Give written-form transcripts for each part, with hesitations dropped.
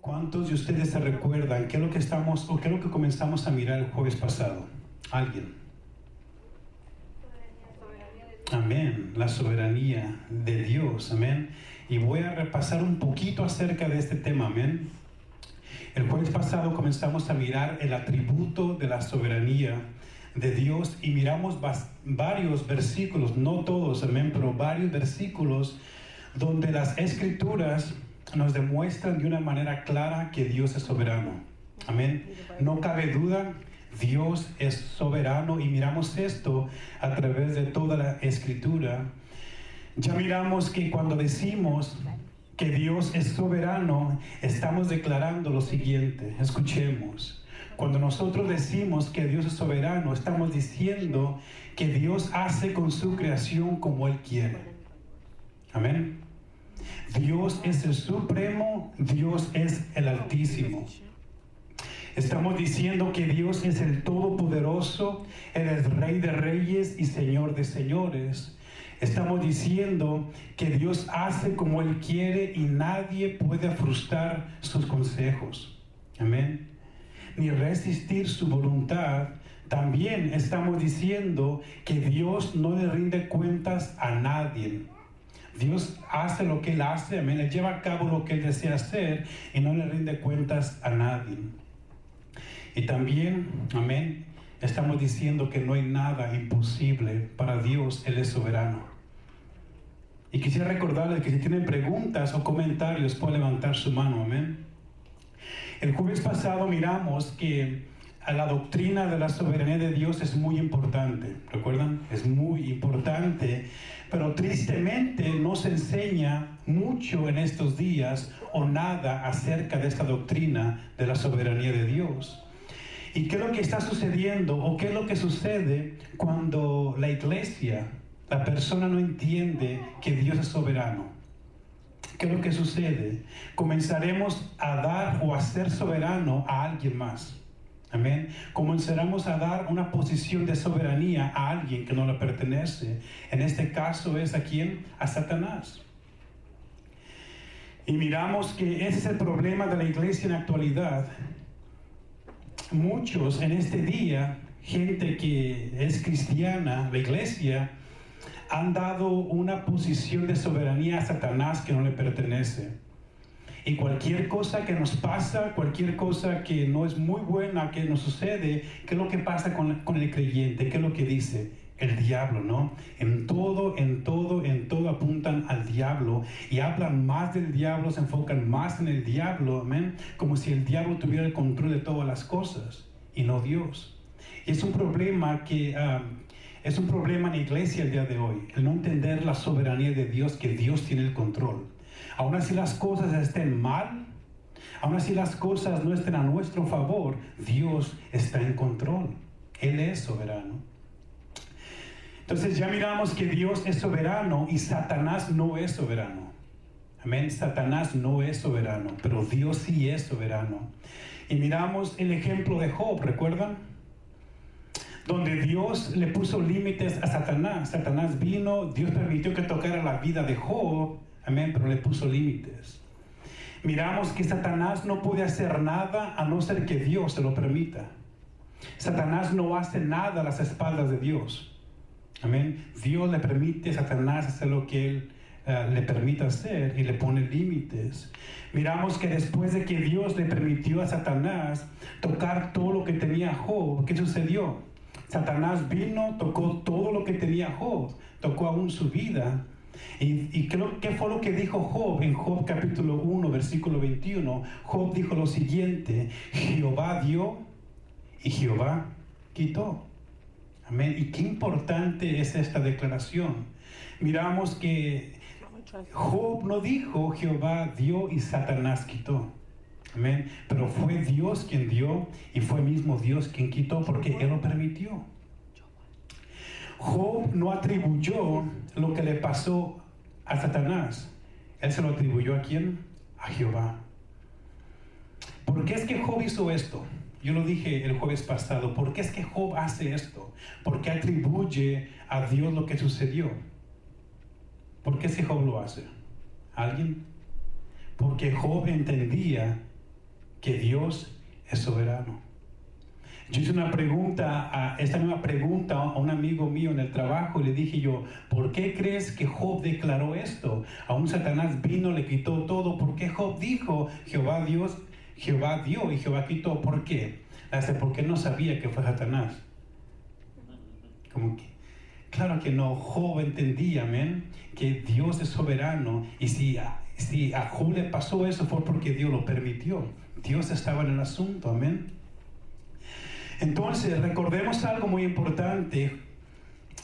¿Cuántos de ustedes se recuerdan qué es lo que estamos o qué es lo que comenzamos a mirar el jueves pasado? ¿Alguien? Amén, la soberanía de Dios, amén. Y voy a repasar un poquito acerca de este tema, amén. El jueves pasado comenzamos a mirar el atributo de la soberanía de Dios y miramos varios versículos, no todos, amén, pero varios versículos donde las escrituras nos demuestran de una manera clara que Dios es soberano, amén. No cabe duda, Dios es soberano y miramos esto a través de toda la escritura. Ya miramos que cuando decimos que Dios es soberano, estamos declarando lo siguiente. Escuchemos. Cuando nosotros decimos que Dios es soberano, estamos diciendo que Dios hace con su creación como Él quiere. Amén. Dios es el supremo, Dios es el altísimo. Estamos diciendo que Dios es el todopoderoso, Él es Rey de reyes y Señor de señores. Estamos diciendo que Dios hace como Él quiere y nadie puede frustrar sus consejos. Amén. Ni resistir su voluntad. También estamos diciendo que Dios no le rinde cuentas a nadie. Dios hace lo que Él hace, amén. Él lleva a cabo lo que Él desea hacer y no le rinde cuentas a nadie. Y también, amén, estamos diciendo que no hay nada imposible para Dios. Él es soberano. Y quisiera recordarles que si tienen preguntas o comentarios, pueden levantar su mano, amén. El jueves pasado miramos que la doctrina de la soberanía de Dios es muy importante, ¿recuerdan? Es muy importante, pero tristemente no se enseña mucho en estos días o nada acerca de esta doctrina de la soberanía de Dios. ¿Y qué es lo que está sucediendo o qué es lo que sucede cuando la iglesia, la persona no entiende que Dios es soberano? ¿Qué es lo que sucede? Comenzaremos a dar o a ser soberano a alguien más. Amén. Comenzaremos a dar una posición de soberanía a alguien que no le pertenece. En este caso es ¿a quién? A Satanás. Y miramos que ese es el problema de la iglesia en la actualidad. Muchos en este día, gente que es cristiana, la iglesia, han dado una posición de soberanía a Satanás que no le pertenece. Y cualquier cosa que nos pasa, cualquier cosa que no es muy buena que nos sucede, ¿qué es lo que pasa con el creyente? ¿Qué es lo que dice? El diablo, ¿no? En todo apuntan al diablo y hablan más del diablo, se enfocan más en el diablo, amén, como si el diablo tuviera el control de todas las cosas y no Dios. Y es un problema es un problema en la iglesia el día de hoy, el no entender la soberanía de Dios, que Dios tiene el control. Aún así las cosas estén mal, aún así las cosas no estén a nuestro favor, Dios está en control. Él es soberano. Entonces ya miramos que Dios es soberano y Satanás no es soberano. Amén. Satanás no es soberano, pero Dios sí es soberano. Y miramos el ejemplo de Job, ¿recuerdan? Donde Dios le puso límites a Satanás. Satanás vino, Dios permitió que tocara la vida de Job, amén, pero le puso límites. Miramos que Satanás no puede hacer nada a no ser que Dios se lo permita. Satanás no hace nada a las espaldas de Dios. Amén. Dios le permite a Satanás hacer lo que Él le permite hacer y le pone límites. Miramos que después de que Dios le permitió a Satanás tocar todo lo que tenía Job, ¿qué sucedió? Satanás vino, tocó todo lo que tenía Job, tocó aún su vida. ¿Y qué fue lo que dijo Job? En Job capítulo 1, versículo 21, Job dijo lo siguiente: Jehová dio y Jehová quitó. Amén. Y qué importante es esta declaración. Miramos que Job no dijo Jehová dio y Satanás quitó. Amén. Pero fue Dios quien dio y fue mismo Dios quien quitó, porque Él lo permitió. Job no atribuyó lo que le pasó a Satanás. Él se lo atribuyó ¿a quién? A Jehová. ¿Por qué es que Job hizo esto? Yo lo dije el jueves pasado. ¿Por qué es que Job hace esto? ¿Por qué atribuye a Dios lo que sucedió? ¿Por qué es que Job lo hace? ¿Alguien? Porque Job entendía que Dios es soberano. Yo hice esta misma pregunta a un amigo mío en el trabajo y le dije yo, ¿por qué crees que Job declaró esto? Aún Satanás vino, le quitó todo. ¿Por qué Job dijo, Jehová dio y Jehová quitó? ¿Por qué? Porque él no sabía que fue Satanás. Claro que no, Job entendía, amén, que Dios es soberano, y si a Job le pasó eso fue porque Dios lo permitió. Dios estaba en el asunto, amén. Entonces, recordemos algo muy importante.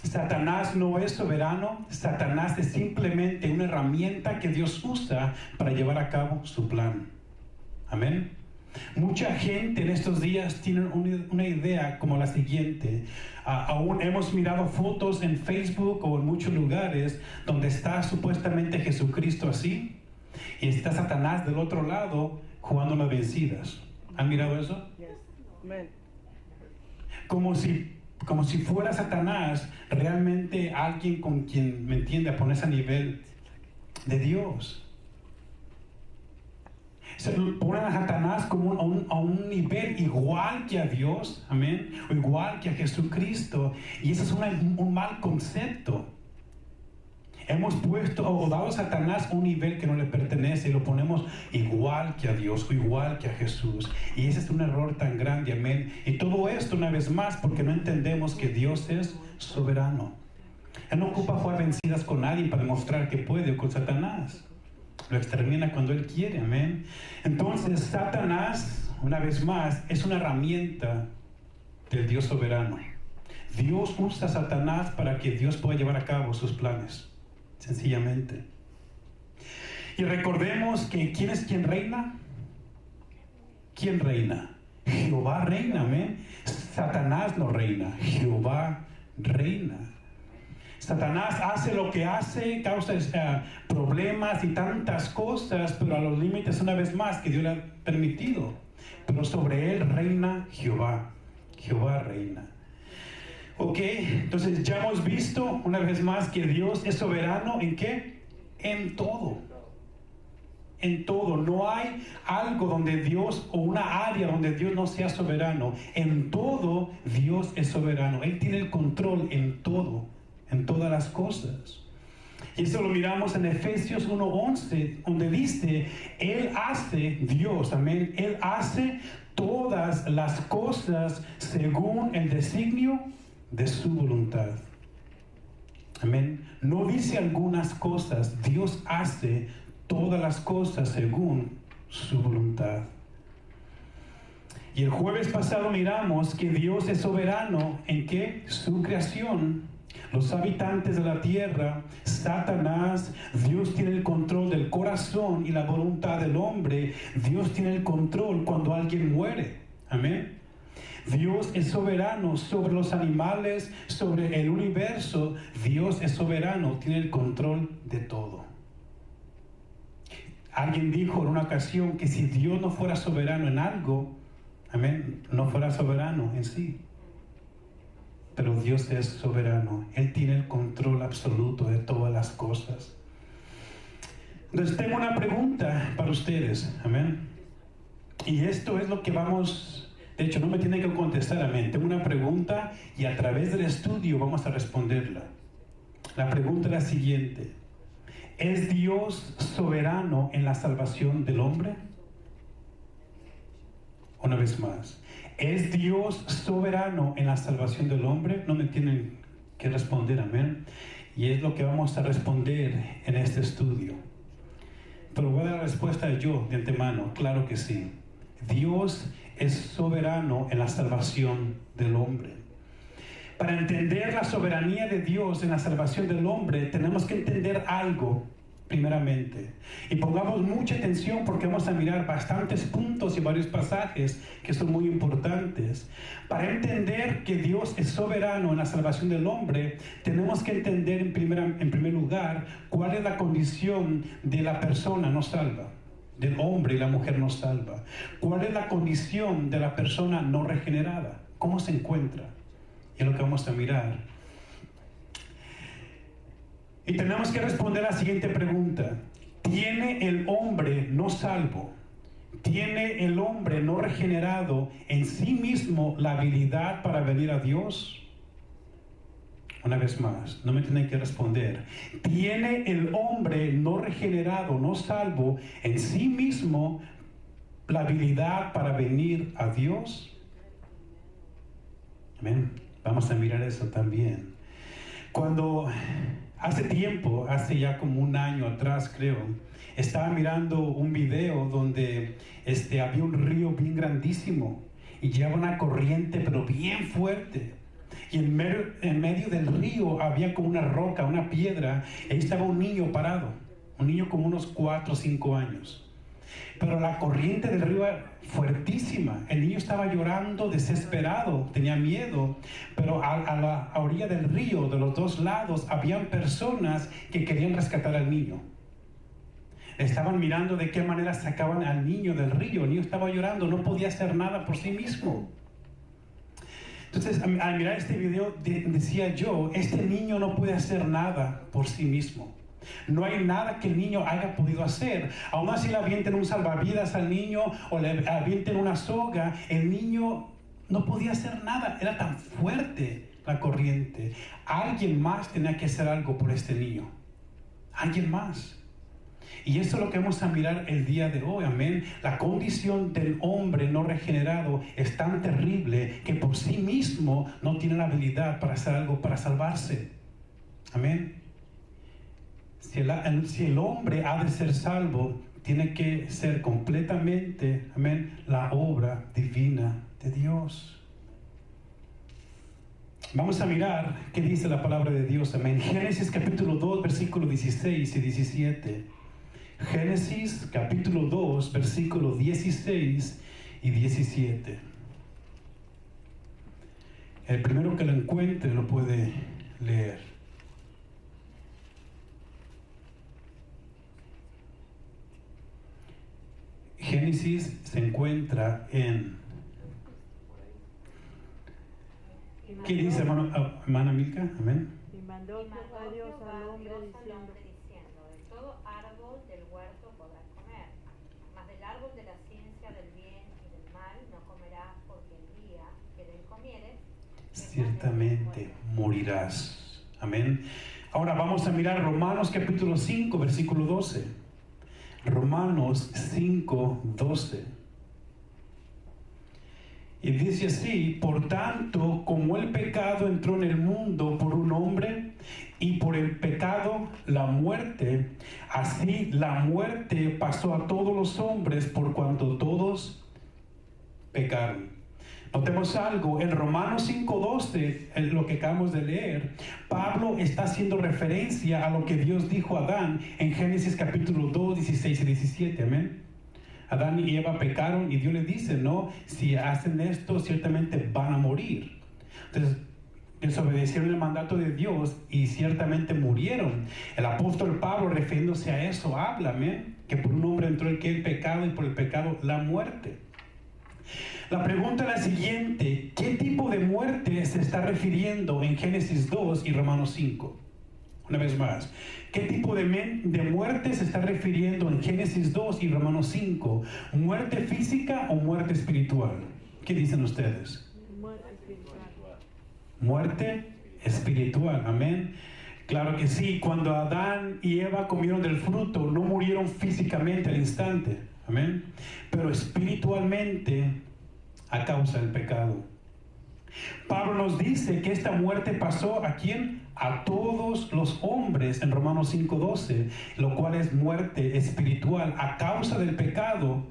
Satanás no es soberano. Satanás es simplemente una herramienta que Dios usa para llevar a cabo su plan. Amén. Mucha gente en estos días tiene una idea como la siguiente. Aún hemos mirado fotos en Facebook o en muchos lugares donde está supuestamente Jesucristo así y está Satanás del otro lado jugando las vencidas. ¿Han mirado eso? Yes. Amen. Como si fuera Satanás realmente alguien con quien, ¿me entiende?, a ponerse a nivel de Dios. Se ponen a Satanás como a un nivel igual que a Dios, amén, o igual que a Jesucristo, y eso es un mal concepto. Hemos puesto o dado a Satanás un nivel que no le pertenece y lo ponemos igual que a Dios o igual que a Jesús. Y ese es un error tan grande, amén. Y todo esto una vez más porque no entendemos que Dios es soberano. Él no ocupa jugar vencidas con alguien para demostrar que puede o con Satanás. Lo extermina cuando Él quiere, amén. Entonces Satanás, una vez más, es una herramienta del Dios soberano. Dios usa a Satanás para que Dios pueda llevar a cabo sus planes. Sencillamente. Y recordemos que ¿quién es quien reina? ¿Quién reina? Jehová reina, amén. Satanás no reina, Jehová reina. Satanás hace lo que hace, causa problemas y tantas cosas, pero a los límites una vez más que Dios le ha permitido. Pero sobre él reina Jehová. Jehová reina. Ok, entonces ya hemos visto una vez más que Dios es soberano ¿en qué? En todo. En todo. No hay algo donde Dios o una área donde Dios no sea soberano. En todo Dios es soberano. Él tiene el control en todo, en todas las cosas. Y eso lo miramos en Efesios 1:11, donde dice, Él hace, Dios, amén, Él hace todas las cosas según el designio de su voluntad. Amén. No dice algunas cosas, Dios hace todas las cosas según su voluntad. Y el jueves pasado miramos que Dios es soberano en que su creación, los habitantes de la tierra, Satanás, Dios tiene el control del corazón y la voluntad del hombre. Dios tiene el control cuando alguien muere. Amén. Dios es soberano sobre los animales, sobre el universo. Dios es soberano, tiene el control de todo. Alguien dijo en una ocasión que si Dios no fuera soberano en algo, amén, no fuera soberano en sí. Pero Dios es soberano. Él tiene el control absoluto de todas las cosas. Entonces tengo una pregunta para ustedes, amén. Y esto es lo que vamos... De hecho, no me tienen que contestar, amén. Tengo una pregunta y a través del estudio vamos a responderla. La pregunta es la siguiente. ¿Es Dios soberano en la salvación del hombre? Una vez más. ¿Es Dios soberano en la salvación del hombre? No me tienen que responder, amén. Y es lo que vamos a responder en este estudio. Pero voy a dar la respuesta yo de antemano. Claro que sí. Dios es soberano en la salvación del hombre. Para entender la soberanía de Dios en la salvación del hombre, tenemos que entender algo primeramente. Y pongamos mucha atención porque vamos a mirar bastantes puntos y varios pasajes que son muy importantes. Para entender que Dios es soberano en la salvación del hombre, tenemos que entender en primer lugar cuál es la condición de la persona no salva. Del hombre y la mujer no salva. ¿Cuál es la condición de la persona no regenerada? ¿Cómo se encuentra? Y es lo que vamos a mirar. Y tenemos que responder la siguiente pregunta. ¿Tiene el hombre no salvo ¿Tiene el hombre no regenerado en sí mismo la habilidad para venir a Dios? Una vez más, no me tienen que responder. ¿Tiene el hombre no regenerado, no salvo, en sí mismo la habilidad para venir a Dios? Amén. Vamos a mirar eso también. Cuando hace tiempo, hace ya como un año atrás creo, estaba mirando un video donde había un río bien grandísimo y llevaba una corriente pero bien fuerte. Y en medio del río había como una roca, una piedra, y ahí estaba un niño parado, un niño como unos 4 o 5 años. Pero la corriente del río era fuertísima. El niño estaba llorando, desesperado, tenía miedo. Pero a la orilla del río, de los dos lados, habían personas que querían rescatar al niño. Estaban mirando de qué manera sacaban al niño del río. El niño estaba llorando, no podía hacer nada por sí mismo. Entonces, al mirar este video, decía yo, este niño no puede hacer nada por sí mismo. No hay nada que el niño haya podido hacer. Aún así le avienten un salvavidas al niño o le avienten una soga, el niño no podía hacer nada. Era tan fuerte la corriente. Alguien más tenía que hacer algo por este niño. Alguien más. Y eso es lo que vamos a mirar el día de hoy, amén. La condición del hombre no regenerado es tan terrible que por sí mismo no tiene la habilidad para hacer algo para salvarse. Amén. Si el hombre ha de ser salvo, tiene que ser completamente, amén, la obra divina de Dios. Vamos a mirar qué dice la palabra de Dios, amén. Génesis capítulo 2, versículos 16 y 17. Génesis capítulo 2, versículos 16 y 17. El primero que lo encuentre lo puede leer. Génesis se encuentra en... ¿Qué dice hermana Milka? Amén. Y mandó Jehová Dios al hombre diciendo, de todo árbol del huerto podrás comer, mas del árbol de la ciencia del bien y del mal no comerás, porque el día que de él comieres, ciertamente morirás. Amén. Ahora vamos a mirar Romanos capítulo 5, versículo 12. Romanos 5, 12. Y dice así: por tanto, como el pecado entró en el mundo por un hombre, y por el pecado la muerte, así la muerte pasó a todos los hombres por cuanto todos pecaron. Notemos algo, en Romanos 5:12, en lo que acabamos de leer, Pablo está haciendo referencia a lo que Dios dijo a Adán en Génesis capítulo 2, 16 y 17, amén. Adán y Eva pecaron y Dios les dice, no, si hacen esto ciertamente van a morir. Entonces, desobedecieron el mandato de Dios y ciertamente murieron. El apóstol Pablo, refiriéndose a eso, habla, amén, que por un hombre entró el pecado y por el pecado la muerte. La pregunta es la siguiente: ¿qué tipo de muerte se está refiriendo en Génesis 2 y Romanos 5? Una vez más, ¿qué tipo de muerte se está refiriendo en Génesis 2 y Romanos 5? ¿Muerte física o muerte espiritual? ¿Qué dicen ustedes? muerte espiritual. Muerte espiritual, amén. Claro que sí, cuando Adán y Eva comieron del fruto, no murieron físicamente al instante, amén, pero espiritualmente a causa del pecado. Pablo nos dice que esta muerte pasó ¿a quién? A todos los hombres en Romanos 5:12, lo cual es muerte espiritual a causa del pecado.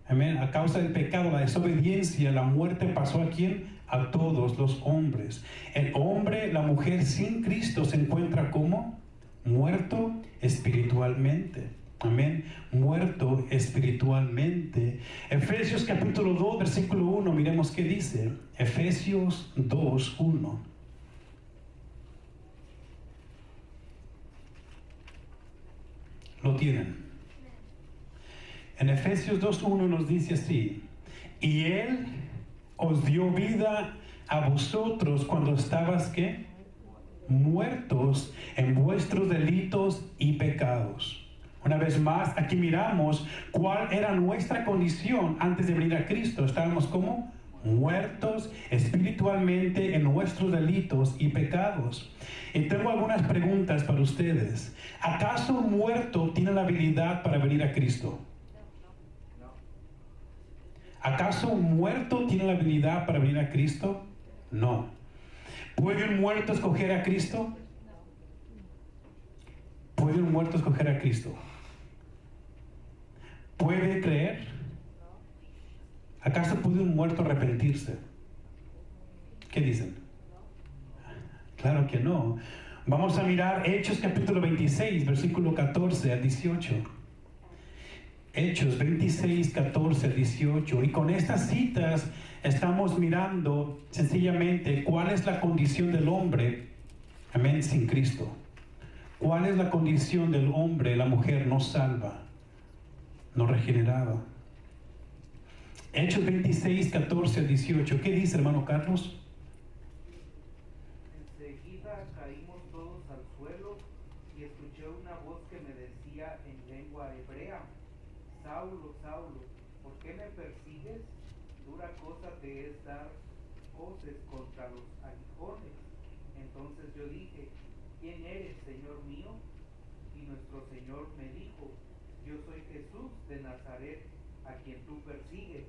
Amén. A causa del pecado, la desobediencia, la muerte pasó ¿a quién? A todos los hombres. El hombre, la mujer sin Cristo se encuentra como muerto espiritualmente. Amén. Muerto espiritualmente. Efesios capítulo 2, versículo 1, miremos qué dice. Efesios 2, 1. Lo tienen. En Efesios 2, 1 nos dice así: y Él os dio vida a vosotros cuando estabas ¿qué? Muertos en vuestros delitos y pecados, Una vez más, aquí miramos cuál era nuestra condición antes de venir a Cristo. Estábamos como muertos espiritualmente en nuestros delitos y pecados. Y tengo algunas preguntas para ustedes. ¿Acaso un muerto tiene la habilidad para venir a Cristo? ¿Acaso un muerto tiene la habilidad para venir a Cristo? No. ¿Puede un muerto escoger a Cristo? ¿Puede un muerto escoger a Cristo? ¿Puede creer? ¿Acaso puede un muerto arrepentirse? ¿Qué dicen? Claro que no. Vamos a mirar Hechos capítulo 26, versículo 14 al 18. Hechos 26, 14 al 18. Y con estas citas estamos mirando sencillamente cuál es la condición del hombre, amén, sin Cristo. ¿Cuál es la condición del hombre, la mujer no salva, no regenerada? Hechos 26, 14 al 18. ¿Qué dice, hermano Carlos? Enseguida caímos todos al suelo y escuché una voz que me decía en lengua hebrea: Saulo, Saulo, ¿por qué me persigues? Dura cosa te es dar coces contra los aguijones. Entonces yo dije: ¿quién eres, Señor mío? Y nuestro Señor me dijo: yo soy Jesús de Nazaret, a quien tú persigues.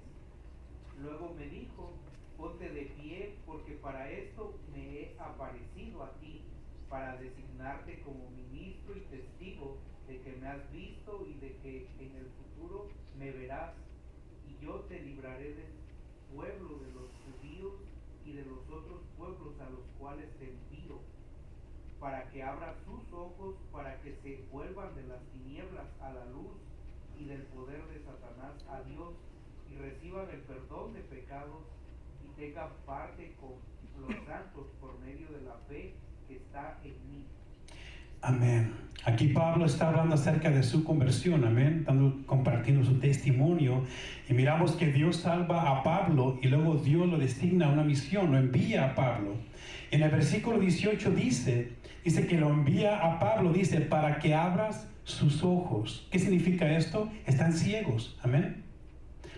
Luego me dijo: ponte de pie, porque para esto me he aparecido a ti, para designarte como ministro y testigo de que me has visto y de que en el futuro me verás. Y yo te libraré del pueblo de los judíos y de los otros pueblos a los cuales te envío, para que abra sus ojos, para que se vuelvan de las tinieblas a la luz y del poder de Satanás a Dios, y reciban el perdón de pecados y tengan parte con los santos por medio de la fe que está en mí. Amén. Aquí Pablo está hablando acerca de su conversión, amén, compartiendo su testimonio, y miramos que Dios salva a Pablo y luego Dios lo designa a una misión, lo envía a Pablo. En el versículo 18 dice que lo envía a Pablo, dice, para que abras sus ojos. ¿Qué significa esto? Están ciegos, amén.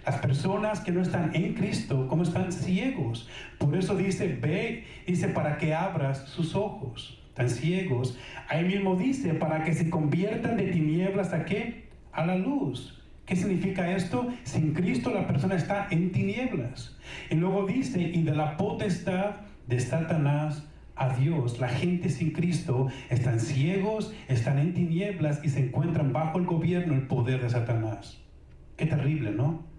Las personas que no están en Cristo, ¿cómo están? Ciegos. Por eso dice, ve, dice, para que abras sus ojos. Están ciegos. Ahí mismo dice, para que se conviertan de tinieblas ¿a qué? A la luz. ¿Qué significa esto? Sin Cristo la persona está en tinieblas. Y luego dice, y de la potestad de Satanás a Dios. La gente sin Cristo están ciegos, están en tinieblas y se encuentran bajo el gobierno, el poder de Satanás. Qué terrible, ¿no?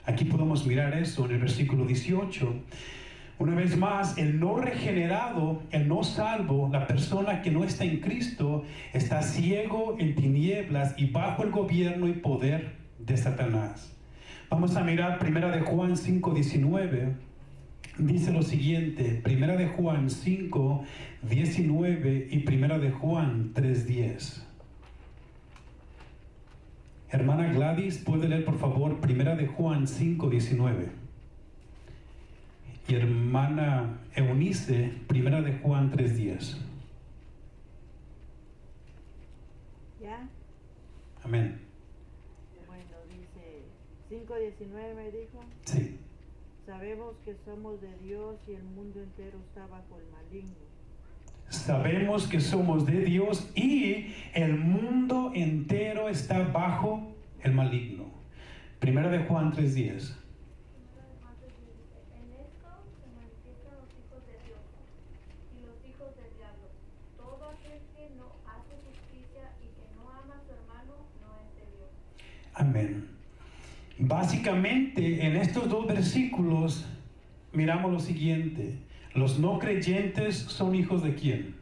Aquí podemos mirar eso en el versículo 18. Una vez más, el no regenerado, el no salvo, la persona que no está en Cristo, está ciego, en tinieblas y bajo el gobierno y poder de Satanás. Vamos a mirar 1 de Juan 5:19. Dice lo siguiente, 1 de Juan 5:19 y 1 de Juan 3:10. Hermana Gladys, ¿puede leer por favor 1 de Juan 5:19? Y hermana Eunice, 1 de Juan 3:10. ¿Ya? Amén. Bueno, dice 5:19 me dijo. Sí. Sabemos que somos de Dios y el mundo entero está bajo el maligno. Sabemos que somos de Dios y el mundo entero está bajo el maligno. 1 de Juan 3:10. En esto se manifiestan los hijos de Dios y los hijos del diablo. Todo aquel que no hace justicia y que no ama a su hermano no es de Dios. Amén. Básicamente en estos dos versículos miramos lo siguiente: los no creyentes son hijos de ¿quién?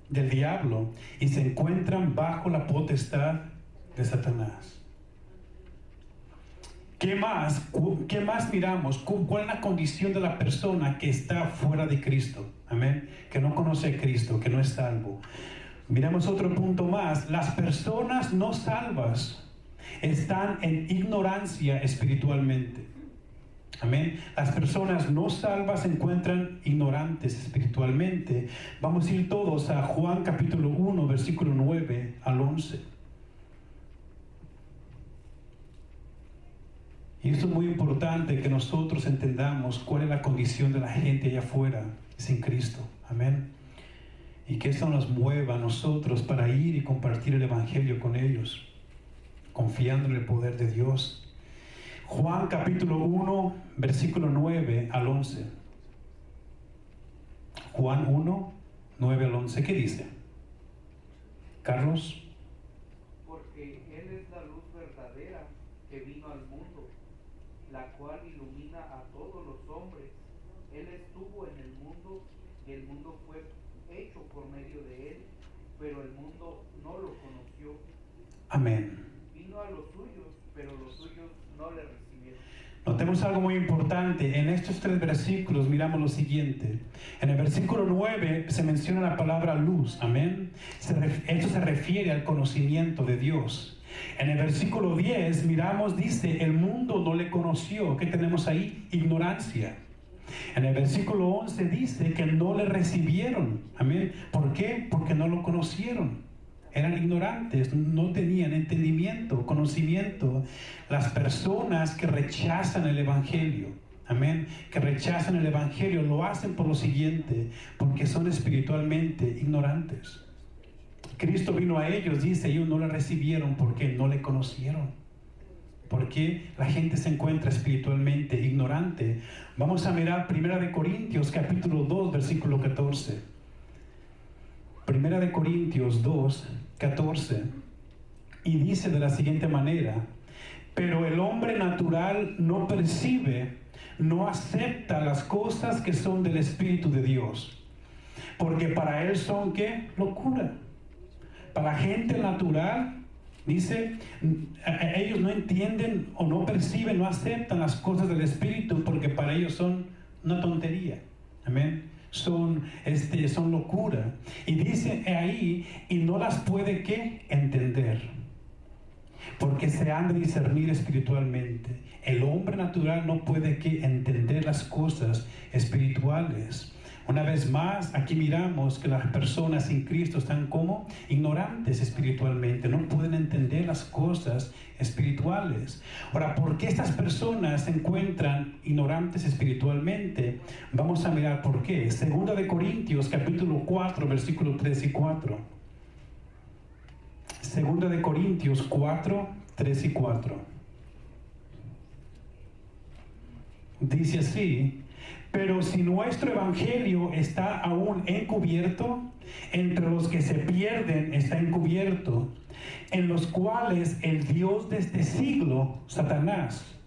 Del diablo, y se encuentran bajo la potestad de Satanás. ¿Qué más miramos? ¿Cuál es la condición de la persona que está fuera de Cristo? Amén. Que no conoce a Cristo, que no es salvo. Miramos otro punto más. Las personas no salvas están en ignorancia espiritualmente. Amén. Las personas no salvas se encuentran ignorantes espiritualmente. Vamos a ir todos a Juan capítulo 1, versículo 9 al 11. Y esto es muy importante que nosotros entendamos cuál es la condición de la gente allá afuera sin Cristo. Amén. Y que esto nos mueva a nosotros para ir y compartir el Evangelio con ellos, confiando en el poder de Dios. Juan capítulo 1, versículo 9 al 11. Juan 1, 9 al 11. ¿Qué dice? Carlos. Porque Él es la luz verdadera que vino al mundo, la cual ilumina a todos los hombres. Él estuvo en el mundo y el mundo fue hecho por medio de Él, pero el mundo no lo conoció. Amén. Vino a los suyos, pero los suyos no le recibieron. Notemos algo muy importante. En estos 3 versículos miramos lo siguiente. En el versículo 9 se menciona la palabra luz. Amén. Esto se refiere al conocimiento de Dios. En el versículo 10 miramos, dice, el mundo no le conoció. ¿Qué tenemos ahí? Ignorancia. En el versículo 11 dice que no le recibieron. Amén. ¿Por qué? Porque no lo conocieron. Eran ignorantes, no tenían entendimiento, conocimiento. Las personas que rechazan el Evangelio, amén, que rechazan el Evangelio, lo hacen por lo siguiente, porque son espiritualmente ignorantes. Cristo vino a ellos, dice, ellos no le recibieron porque no le conocieron. Porque la gente se encuentra espiritualmente ignorante. Vamos a mirar 1 Corintios capítulo 2, versículo 14. 1 Corintios 2, 14, y dice de la siguiente manera: pero el hombre natural no percibe, no acepta las cosas que son del Espíritu de Dios, porque para él son, ¿qué? Locura. Para la gente natural, dice, ellos no entienden o no perciben, no aceptan las cosas del Espíritu, porque para ellos son una tontería. Amén. Son locura. Y dice ahí, y no las puede, ¿qué? Entender, porque se han de discernir espiritualmente. El hombre natural no puede, ¿qué? Entender las cosas espirituales. Una vez más, aquí miramos que las personas sin Cristo están como ignorantes espiritualmente, no pueden entender las cosas espirituales. Ahora, ¿por qué estas personas se encuentran ignorantes espiritualmente? Vamos a mirar por qué. 2 de Corintios capítulo 4, versículos 3 y 4. 2 de Corintios 4, 3 y 4. Dice así: pero si nuestro evangelio está aún encubierto, entre los que se pierden está encubierto, en los cuales el Dios de este siglo, Satanás,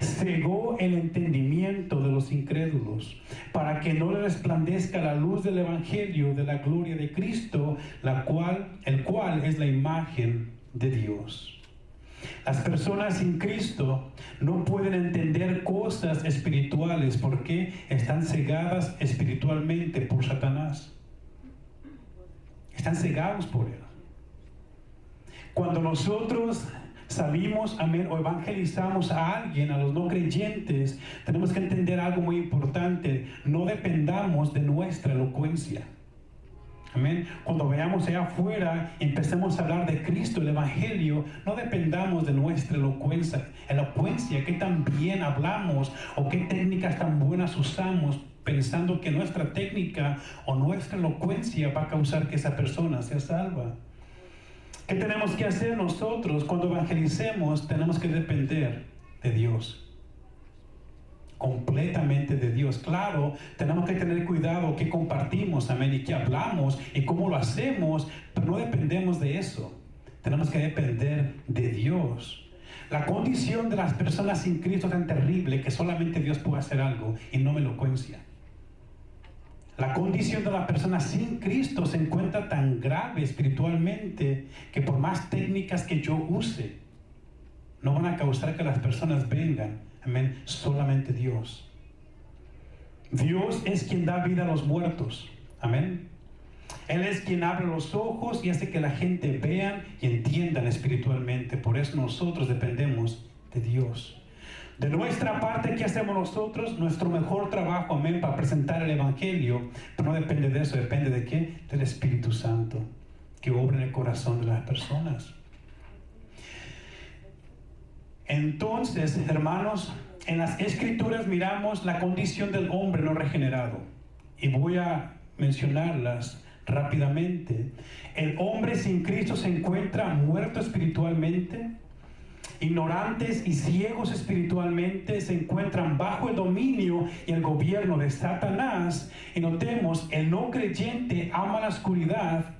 cegó el entendimiento de los incrédulos, para que no le resplandezca la luz del evangelio de la gloria de Cristo, el cual es la imagen de Dios. Las personas sin Cristo no pueden entender cosas espirituales porque están cegadas espiritualmente por Satanás. Están cegados por él. Cuando nosotros salimos, amén, o evangelizamos a alguien, a los no creyentes, tenemos que entender algo muy importante. No dependamos de nuestra elocuencia. Amén. Cuando veamos allá afuera y empecemos a hablar de Cristo, el Evangelio, no dependamos de nuestra elocuencia, qué tan bien hablamos o qué técnicas tan buenas usamos, pensando que nuestra técnica o nuestra elocuencia va a causar que esa persona sea salva. ¿Qué tenemos que hacer nosotros cuando evangelicemos? Tenemos que depender de Dios. Completamente de Dios. Claro, tenemos que tener cuidado qué compartimos, amén, y qué hablamos y cómo lo hacemos, pero no dependemos de eso. Tenemos que depender de Dios. La condición de las personas sin Cristo es tan terrible que solamente Dios puede hacer algo, y no elocuencia. La condición de la persona sin Cristo se encuentra tan grave espiritualmente que por más técnicas que yo use, no van a causar que las personas vengan. Amén. Solamente Dios. Dios es quien da vida a los muertos. Amén. Él es quien abre los ojos y hace que la gente vean y entiendan espiritualmente. Por eso nosotros dependemos de Dios. De nuestra parte, ¿qué hacemos nosotros? Nuestro mejor trabajo, amén, para presentar el Evangelio. Pero no depende de eso, depende de qué? Del Espíritu Santo, que obra en el corazón de las personas. Entonces, hermanos, en las Escrituras miramos la condición del hombre no regenerado. Y voy a mencionarlas rápidamente. El hombre sin Cristo se encuentra muerto espiritualmente. Ignorantes y ciegos espiritualmente, se encuentran bajo el dominio y el gobierno de Satanás. Y notemos, el no creyente ama la oscuridad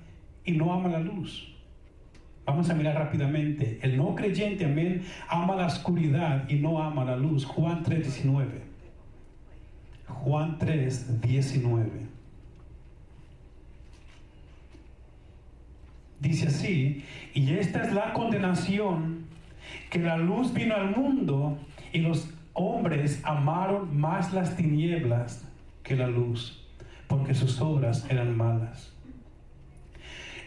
y no ama la luz. Vamos a mirar rápidamente. El no creyente, amén, ama la oscuridad y no ama la luz. Juan 3:19. Juan 3:19. Dice así: y esta es la condenación, que la luz vino al mundo y los hombres amaron más las tinieblas que la luz, porque sus obras eran malas.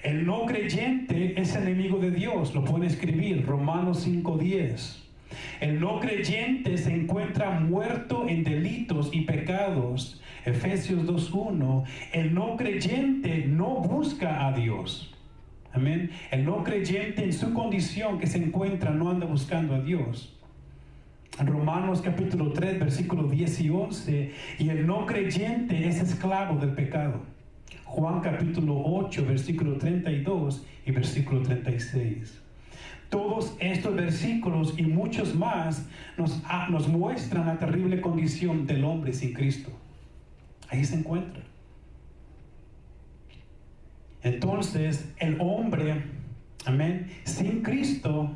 El no creyente es enemigo de Dios, lo pueden escribir, Romanos 5:10. El no creyente se encuentra muerto en delitos y pecados, Efesios 2:1. El no creyente no busca a Dios. Amén. El no creyente en su condición que se encuentra no anda buscando a Dios. Romanos capítulo 3, versículos 10 y 11. Y el no creyente es esclavo del pecado. Juan capítulo 8, versículo 32 y versículo 36. Todos estos versículos y muchos más nos muestran la terrible condición del hombre sin Cristo. Ahí se encuentra. Entonces, el hombre, amén, sin Cristo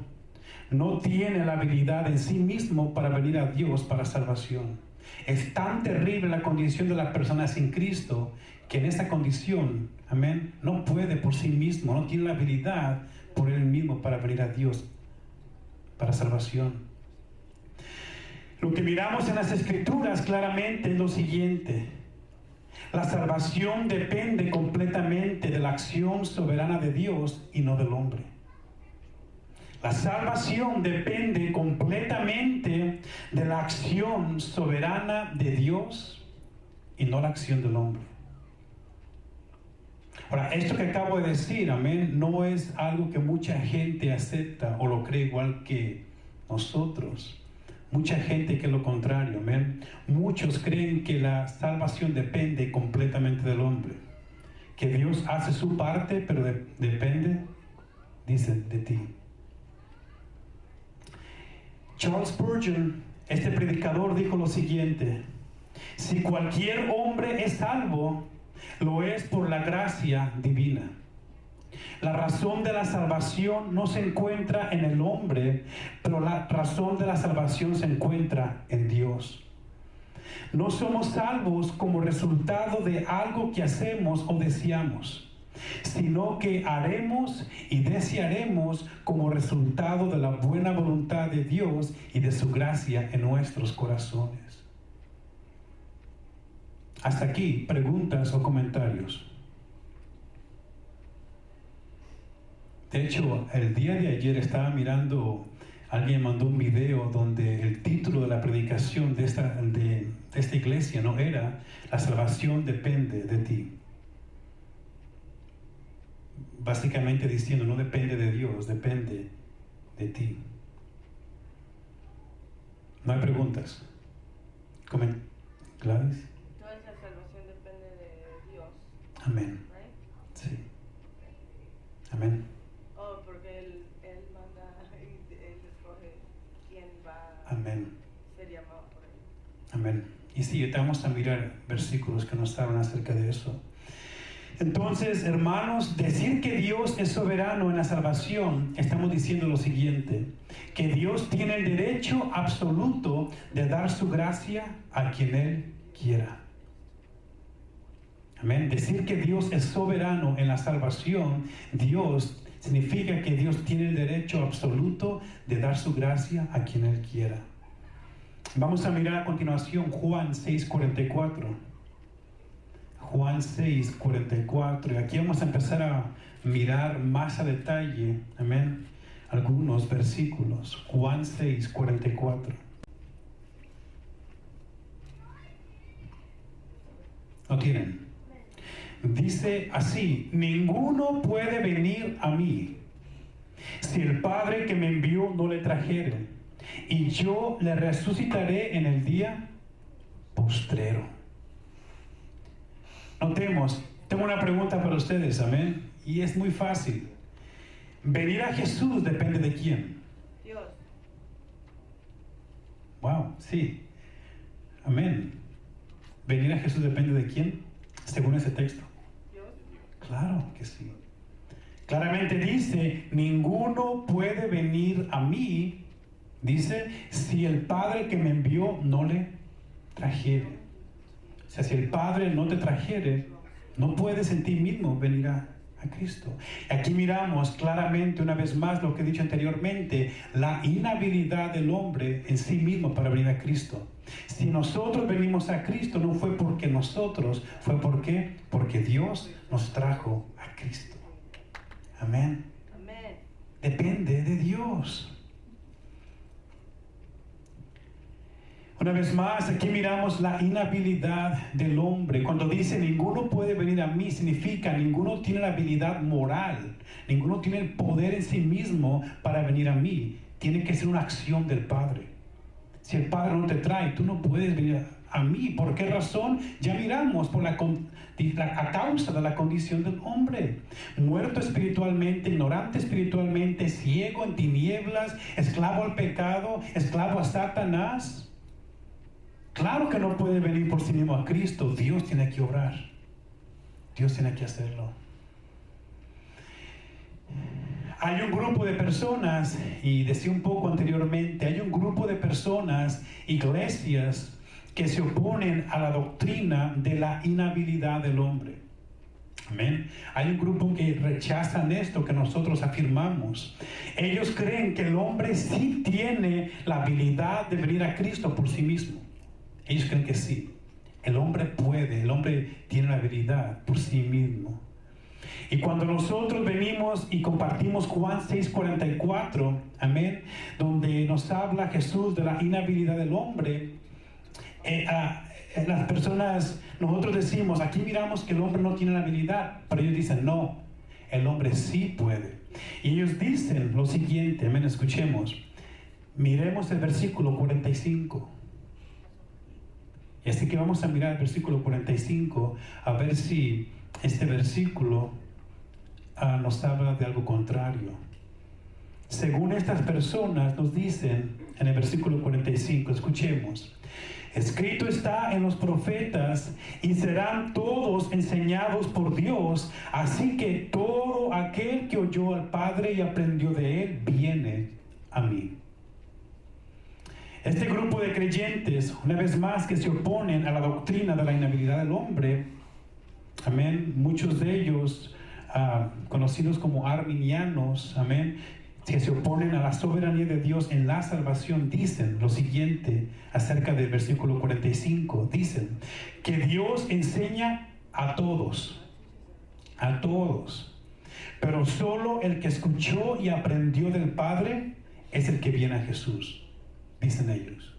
no tiene la habilidad en sí mismo para venir a Dios para salvación. Es tan terrible la condición de la persona sin Cristo que en esa condición, amén, no puede por sí mismo, no tiene la habilidad por él mismo para venir a Dios para salvación. Lo que miramos en las Escrituras claramente es lo siguiente: la salvación depende completamente de la acción soberana de Dios y no del hombre. La salvación depende completamente de la acción soberana de Dios y no la acción del hombre. Ahora, esto que acabo de decir, amén, no es algo que mucha gente acepta o lo cree igual que nosotros. Mucha gente que es lo contrario, amén. Muchos creen que la salvación depende completamente del hombre. Que Dios hace su parte, pero depende, dice, de ti. Charles Spurgeon, este predicador, dijo lo siguiente: si cualquier hombre es salvo, lo es por la gracia divina. La razón de la salvación no se encuentra en el hombre, pero la razón de la salvación se encuentra en Dios. No somos salvos como resultado de algo que hacemos o deseamos, sino que haremos y desearemos como resultado de la buena voluntad de Dios y de su gracia en nuestros corazones. Hasta aquí, preguntas o comentarios. De hecho, el día de ayer estaba mirando, alguien mandó un video donde el título de la predicación de esta iglesia no era "La salvación depende de ti". Básicamente diciendo, no depende de Dios, depende de ti. No hay preguntas. ¿Gladys? Toda esa salvación depende de Dios. Amén. Right? Sí. Amén. Oh, porque él manda y él escoge quién va Amén. a ser llamado por él. Amén. Y sí, vamos a mirar versículos que nos hablan acerca de eso. Entonces, hermanos, decir que Dios es soberano en la salvación, estamos diciendo lo siguiente: que Dios tiene el derecho absoluto de dar su gracia a quien Él quiera. Amén. Decir que Dios es soberano en la salvación, Dios, significa que Dios tiene el derecho absoluto de dar su gracia a quien Él quiera. Vamos a mirar a continuación Juan 6:44. Juan 6:44. Y aquí vamos a empezar a mirar más a detalle, amén, algunos versículos. Juan 6:44. ¿Lo tienen? Dice así: ninguno puede venir a mí si el Padre que me envió no le trajere, y yo le resucitaré en el día postrero. Notemos, tengo una pregunta para ustedes, amén, y es muy fácil. Venir a Jesús depende de quién. Dios. Wow, sí, amén. Venir a Jesús depende de quién, según ese texto. Dios. Claro que sí. Claramente dice: ninguno puede venir a mí, dice, si el Padre que me envió no le trajere. O sea, si el Padre no te trajere, no puedes en ti mismo venir a Cristo. Aquí miramos claramente una vez más lo que he dicho anteriormente: la inhabilidad del hombre en sí mismo para venir a Cristo. Si nosotros venimos a Cristo, no fue porque nosotros, fue porque Dios nos trajo a Cristo. Amén. Amén. Depende de Dios. Una vez más, aquí miramos la inhabilidad del hombre. Cuando dice ninguno puede venir a mí, significa ninguno tiene la habilidad moral, ninguno tiene el poder en sí mismo para venir a mí. Tiene que ser una acción del Padre. Si el Padre no te trae, tú no puedes venir a mí. ¿Por qué razón? Ya miramos, a causa de la condición del hombre. Muerto espiritualmente, ignorante espiritualmente, ciego en tinieblas, esclavo al pecado, esclavo a Satanás. Claro que no puede venir por sí mismo a Cristo. Dios tiene que obrar. Dios tiene que hacerlo. Hay un grupo de personas, y decía un poco anteriormente, hay un grupo de personas, iglesias, que se oponen a la doctrina de la inhabilidad del hombre. Amén. Hay un grupo que rechazan esto que nosotros afirmamos. Ellos creen que el hombre sí tiene la habilidad de venir a Cristo por sí mismo. Ellos creen que sí. El hombre puede, el hombre tiene la habilidad por sí mismo. Y cuando nosotros venimos y compartimos Juan 6:44, amén, donde nos habla Jesús de la inhabilidad del hombre, las personas, nosotros decimos, aquí miramos que el hombre no tiene la habilidad, pero ellos dicen, no, el hombre sí puede. Y ellos dicen lo siguiente, amén, escuchemos, miremos el versículo 45. Y así que vamos a mirar el versículo 45, a ver si este versículo nos habla de algo contrario. Según estas personas nos dicen en el versículo 45, escuchemos: escrito está en los profetas, y serán todos enseñados por Dios, así que todo aquel que oyó al Padre y aprendió de él, viene a mí. Este grupo de creyentes, una vez más, que se oponen a la doctrina de la inhabilidad del hombre, amén, muchos de ellos conocidos como arminianos, amén, que se oponen a la soberanía de Dios en la salvación, dicen lo siguiente acerca del versículo 45. Dicen que Dios enseña a todos, pero solo el que escuchó y aprendió del Padre es el que viene a Jesús, dicen ellos.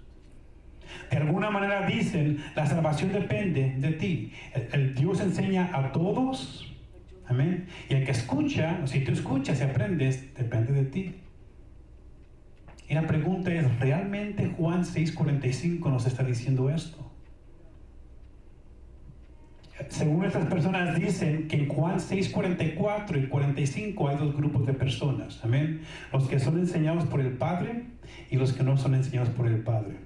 De alguna manera dicen, la salvación depende de ti. El Dios enseña a todos, amén, y el que escucha, si tú escuchas y aprendes, depende de ti. Y la pregunta es, ¿realmente Juan 6:45 nos está diciendo esto? Según estas personas dicen que en Juan 6:44 y 45 hay dos grupos de personas, amén, los que son enseñados por el Padre y los que no son enseñados por el Padre.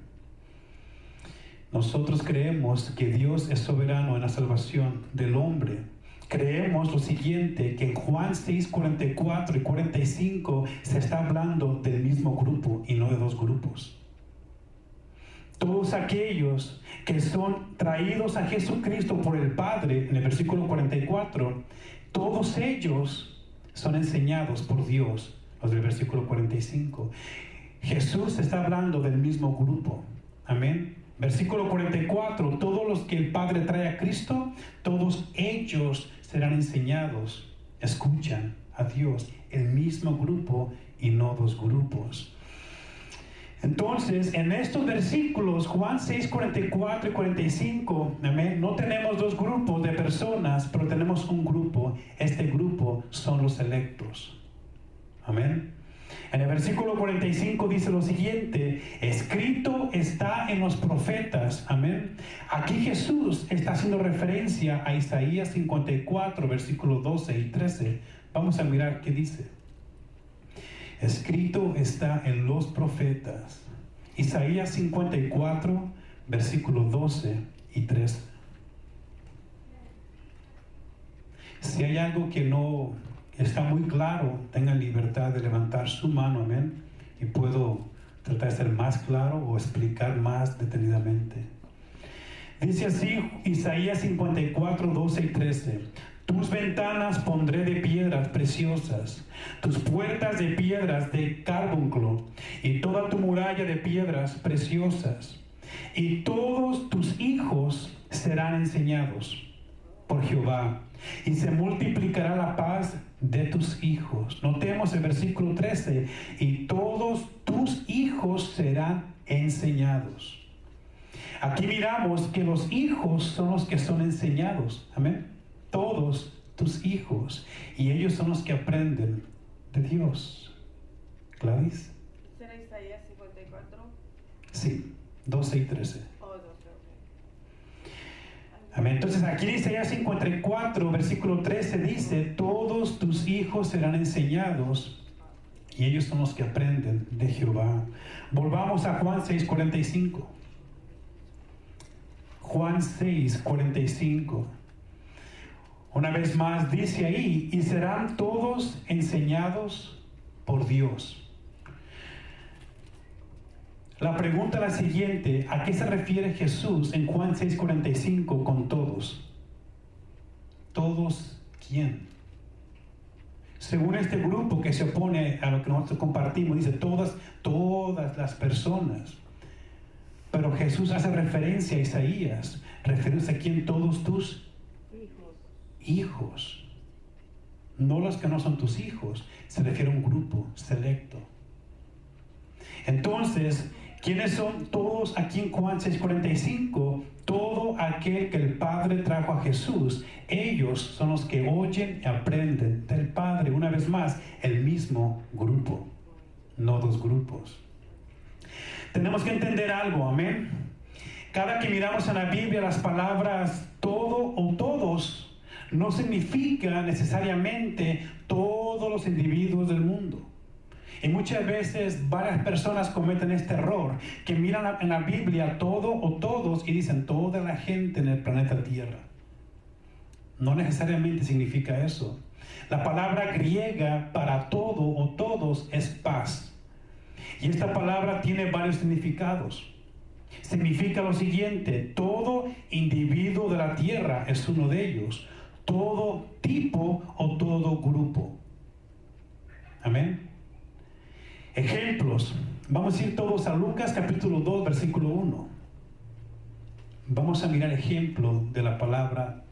Nosotros creemos que Dios es soberano en la salvación del hombre. Creemos lo siguiente, que en Juan 6:44 y 45 se está hablando del mismo grupo y no de dos grupos. Todos aquellos que son traídos a Jesucristo por el Padre, en el versículo 44, todos ellos son enseñados por Dios, los del versículo 45. Jesús está hablando del mismo grupo, amén. Versículo 44, todos los que el Padre trae a Cristo, todos ellos serán enseñados, escuchan a Dios, el mismo grupo y no dos grupos. Entonces, en estos versículos, Juan 6, 44 y 45, amén, no tenemos dos grupos de personas, pero tenemos un grupo. Este grupo son los electos. Amén. En el versículo 45 dice lo siguiente: escrito está en los profetas. Amén. Aquí Jesús está haciendo referencia a Isaías 54, versículos 12 y 13. Vamos a mirar qué dice. Escrito está en los profetas. Isaías 54, versículos 12 y 13. Si hay algo que no está muy claro, tengan libertad de levantar su mano, amén, y puedo tratar de ser más claro o explicar más detenidamente. Dice así Isaías 54, 12 y 13. Tus ventanas pondré de piedras preciosas, tus puertas de piedras de carbunclo, y toda tu muralla de piedras preciosas. Y todos tus hijos serán enseñados por Jehová, y se multiplicará la paz de tus hijos. Notemos el versículo 13, y todos tus hijos serán enseñados. Aquí miramos que los hijos son los que son enseñados. Amén. Todos tus hijos, y ellos son los que aprenden de Dios. Gladys. ¿Será Isaías 54? Sí, 12 y 13. Oh, 12, ok. Amén. Entonces aquí en Isaías 54, versículo 13 dice: todos tus hijos serán enseñados, y ellos son los que aprenden de Jehová. Volvamos a Juan 6, 45. Juan 6, 45. Una vez más dice ahí: y serán todos enseñados por Dios. La pregunta es la siguiente: ¿a qué se refiere Jesús en Juan 6:45 con todos? ¿Todos quién? Según este grupo que se opone a lo que nosotros compartimos, dice todas las personas. Pero Jesús hace referencia a Isaías, refiriéndose a quién: todos tus hijos, no los que no son tus hijos. Se refiere a un grupo selecto. Entonces, ¿quiénes son todos aquí en Juan 6:45? Todo aquel que el Padre trajo a Jesús. Ellos son los que oyen y aprenden del Padre. Una vez más, el mismo grupo, no dos grupos. Tenemos que entender algo, amén. Cada que miramos en la Biblia las palabras todo o todos, no significa necesariamente todos los individuos del mundo. Y muchas veces varias personas cometen este error, que miran en la Biblia todo o todos y dicen toda la gente en el planeta Tierra. No necesariamente significa eso. La palabra griega para todo o todos es paz. Y esta palabra tiene varios significados. Significa lo siguiente: todo individuo de la tierra es uno de ellos. Todo tipo o todo grupo. Amén. Ejemplos. Vamos a ir todos a Lucas capítulo 2, versículo 1. Vamos a mirar ejemplo de la palabra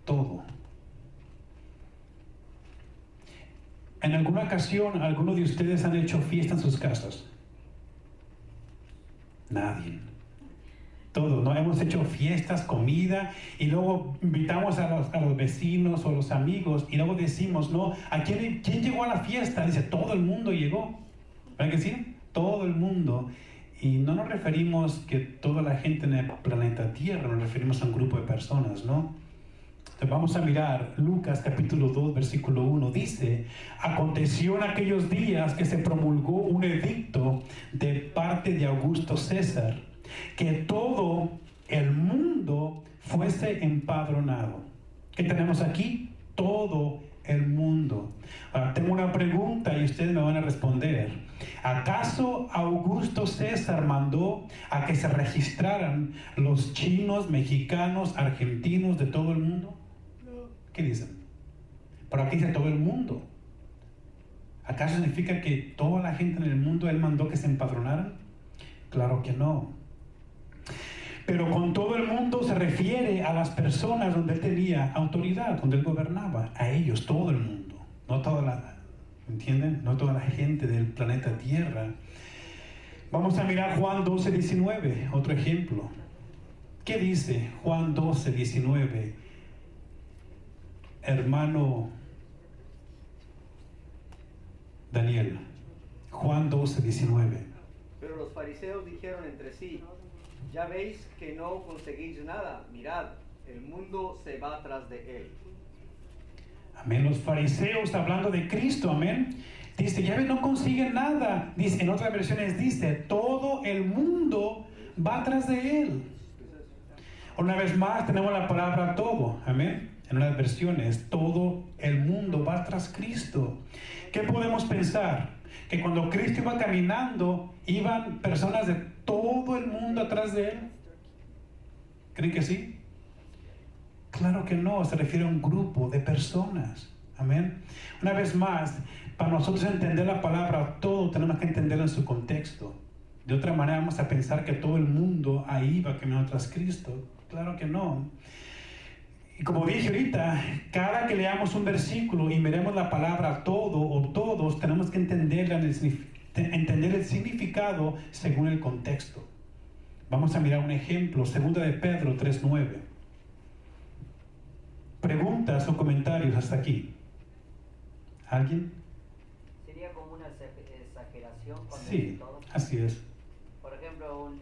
todo. En alguna ocasión, ¿alguno de ustedes han hecho fiesta en sus casas? Nadie. Todos, ¿no? Hemos hecho fiestas, comida, y luego invitamos a los vecinos o los amigos, y luego decimos, ¿no? ¿Quién llegó a la fiesta? Dice, todo el mundo llegó. ¿Verdad que sí? Todo el mundo. Y no nos referimos que toda la gente en el planeta Tierra, nos referimos a un grupo de personas, ¿no? Entonces vamos a mirar Lucas capítulo 2, versículo 1. Dice: aconteció en aquellos días que se promulgó un edicto de parte de Augusto César, que todo el mundo fuese empadronado. ¿Qué tenemos aquí? Todo el mundo. Ahora, tengo una pregunta y ustedes me van a responder. ¿Acaso Augusto César mandó a que se registraran los chinos, mexicanos, argentinos de todo el mundo? No. ¿Qué dicen? Pero aquí dice todo el mundo. ¿Acaso significa que toda la gente en el mundo él mandó que se empadronaran? Claro que no. Pero con todo el mundo se refiere a las personas donde él tenía autoridad, donde él gobernaba, a ellos, todo el mundo, no toda la, ¿entienden? No toda la gente del planeta Tierra. Vamos a mirar Juan 12:19, otro ejemplo. ¿Qué dice Juan 12:19? Hermano Daniel, Juan 12:19. Pero los fariseos dijeron entre sí: ya veis que no conseguís nada, mirad, el mundo se va tras de él. Amén. Los fariseos hablando de Cristo, amén. Dice, ya ven, no consiguen nada. Dice, en otras versiones dice, todo el mundo va tras de él. Una vez más tenemos la palabra todo, amén. En unas versiones, todo el mundo va tras Cristo. ¿Qué podemos pensar? Que cuando Cristo iba caminando, iban personas de todo el mundo atrás de él. ¿Creen que sí? Claro que no, se refiere a un grupo de personas. Amén. Una vez más, para nosotros entender la palabra todo, tenemos que entenderlo en su contexto. De otra manera vamos a pensar que todo el mundo ahí va caminando tras Cristo. Claro que no. Y como dije ahorita, cada que leamos un versículo y miremos la palabra todo o todos, tenemos que entender el significado según el contexto. Vamos a mirar un ejemplo, 2 de Pedro 3:9. Preguntas o comentarios hasta aquí. ¿Alguien? Sería como una exageración cuando Sí, dice todo. así es. Por ejemplo,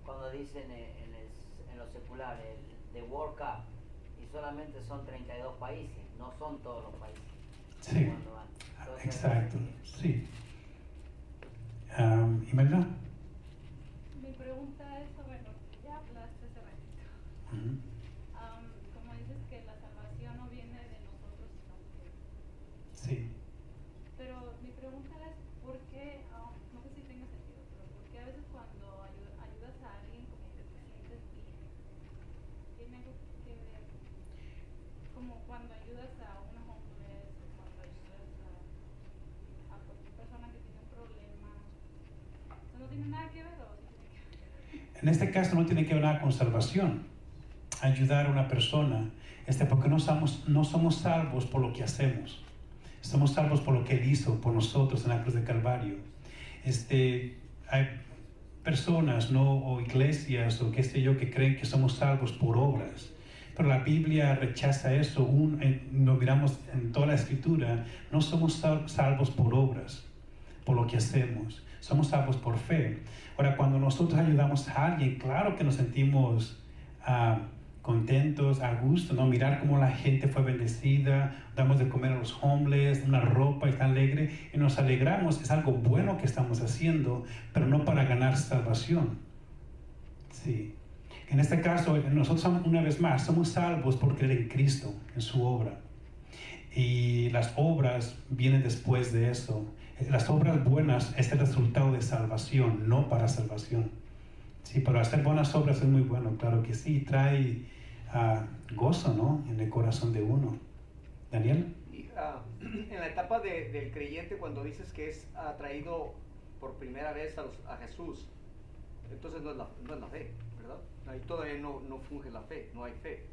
cuando dicen en lo secular, the World Cup, y solamente son 32 países, no son todos los países. Sí, Cuando van. Entonces, exacto, sí. Imelda. Mi pregunta es sobre lo que ya hablaste hace ratito. Ujú. Como dices que la salvación no viene de nosotros, sino que... Sí. Pero mi pregunta es, ¿por qué, no sé si tenga sentido, pero por qué a veces cuando ayudas a alguien como que te sientes bien? Tiene algo que ver, como cuando ayudas a una homeless, o cuando ayudas a cualquier persona que tiene un problema. ¿Eso no tiene nada que ver o sí tiene que ver? En este caso no tiene que ver nada con salvación. Ayudar a una persona, porque no somos salvos por lo que hacemos. Somos salvos por lo que Él hizo por nosotros en la cruz de Calvario. Hay personas, ¿no? O iglesias, o qué sé yo, que creen que somos salvos por obras. Pero la Biblia rechaza eso. Lo miramos en toda la Escritura. No somos salvos por obras, por lo que hacemos. Somos salvos por fe. Ahora, cuando nosotros ayudamos a alguien, claro que nos sentimos contentos, a gusto, ¿no? Mirar cómo la gente fue bendecida, damos de comer a los homeless, una ropa, y está alegre, y nos alegramos. Es algo bueno que estamos haciendo, pero no para ganar salvación. Sí. En este caso, nosotros, una vez más, somos salvos por creer en Cristo, en su obra. Y las obras vienen después de eso. Las obras buenas es el resultado de salvación, no para salvación. Sí, pero hacer buenas obras es muy bueno, claro que sí, trae gozo, ¿no? En el corazón de uno. Daniel. Y, en la etapa del creyente, cuando dices que es atraído por primera vez a Jesús, entonces no es la fe, ¿verdad? Ahí todavía no funge la fe, no hay fe.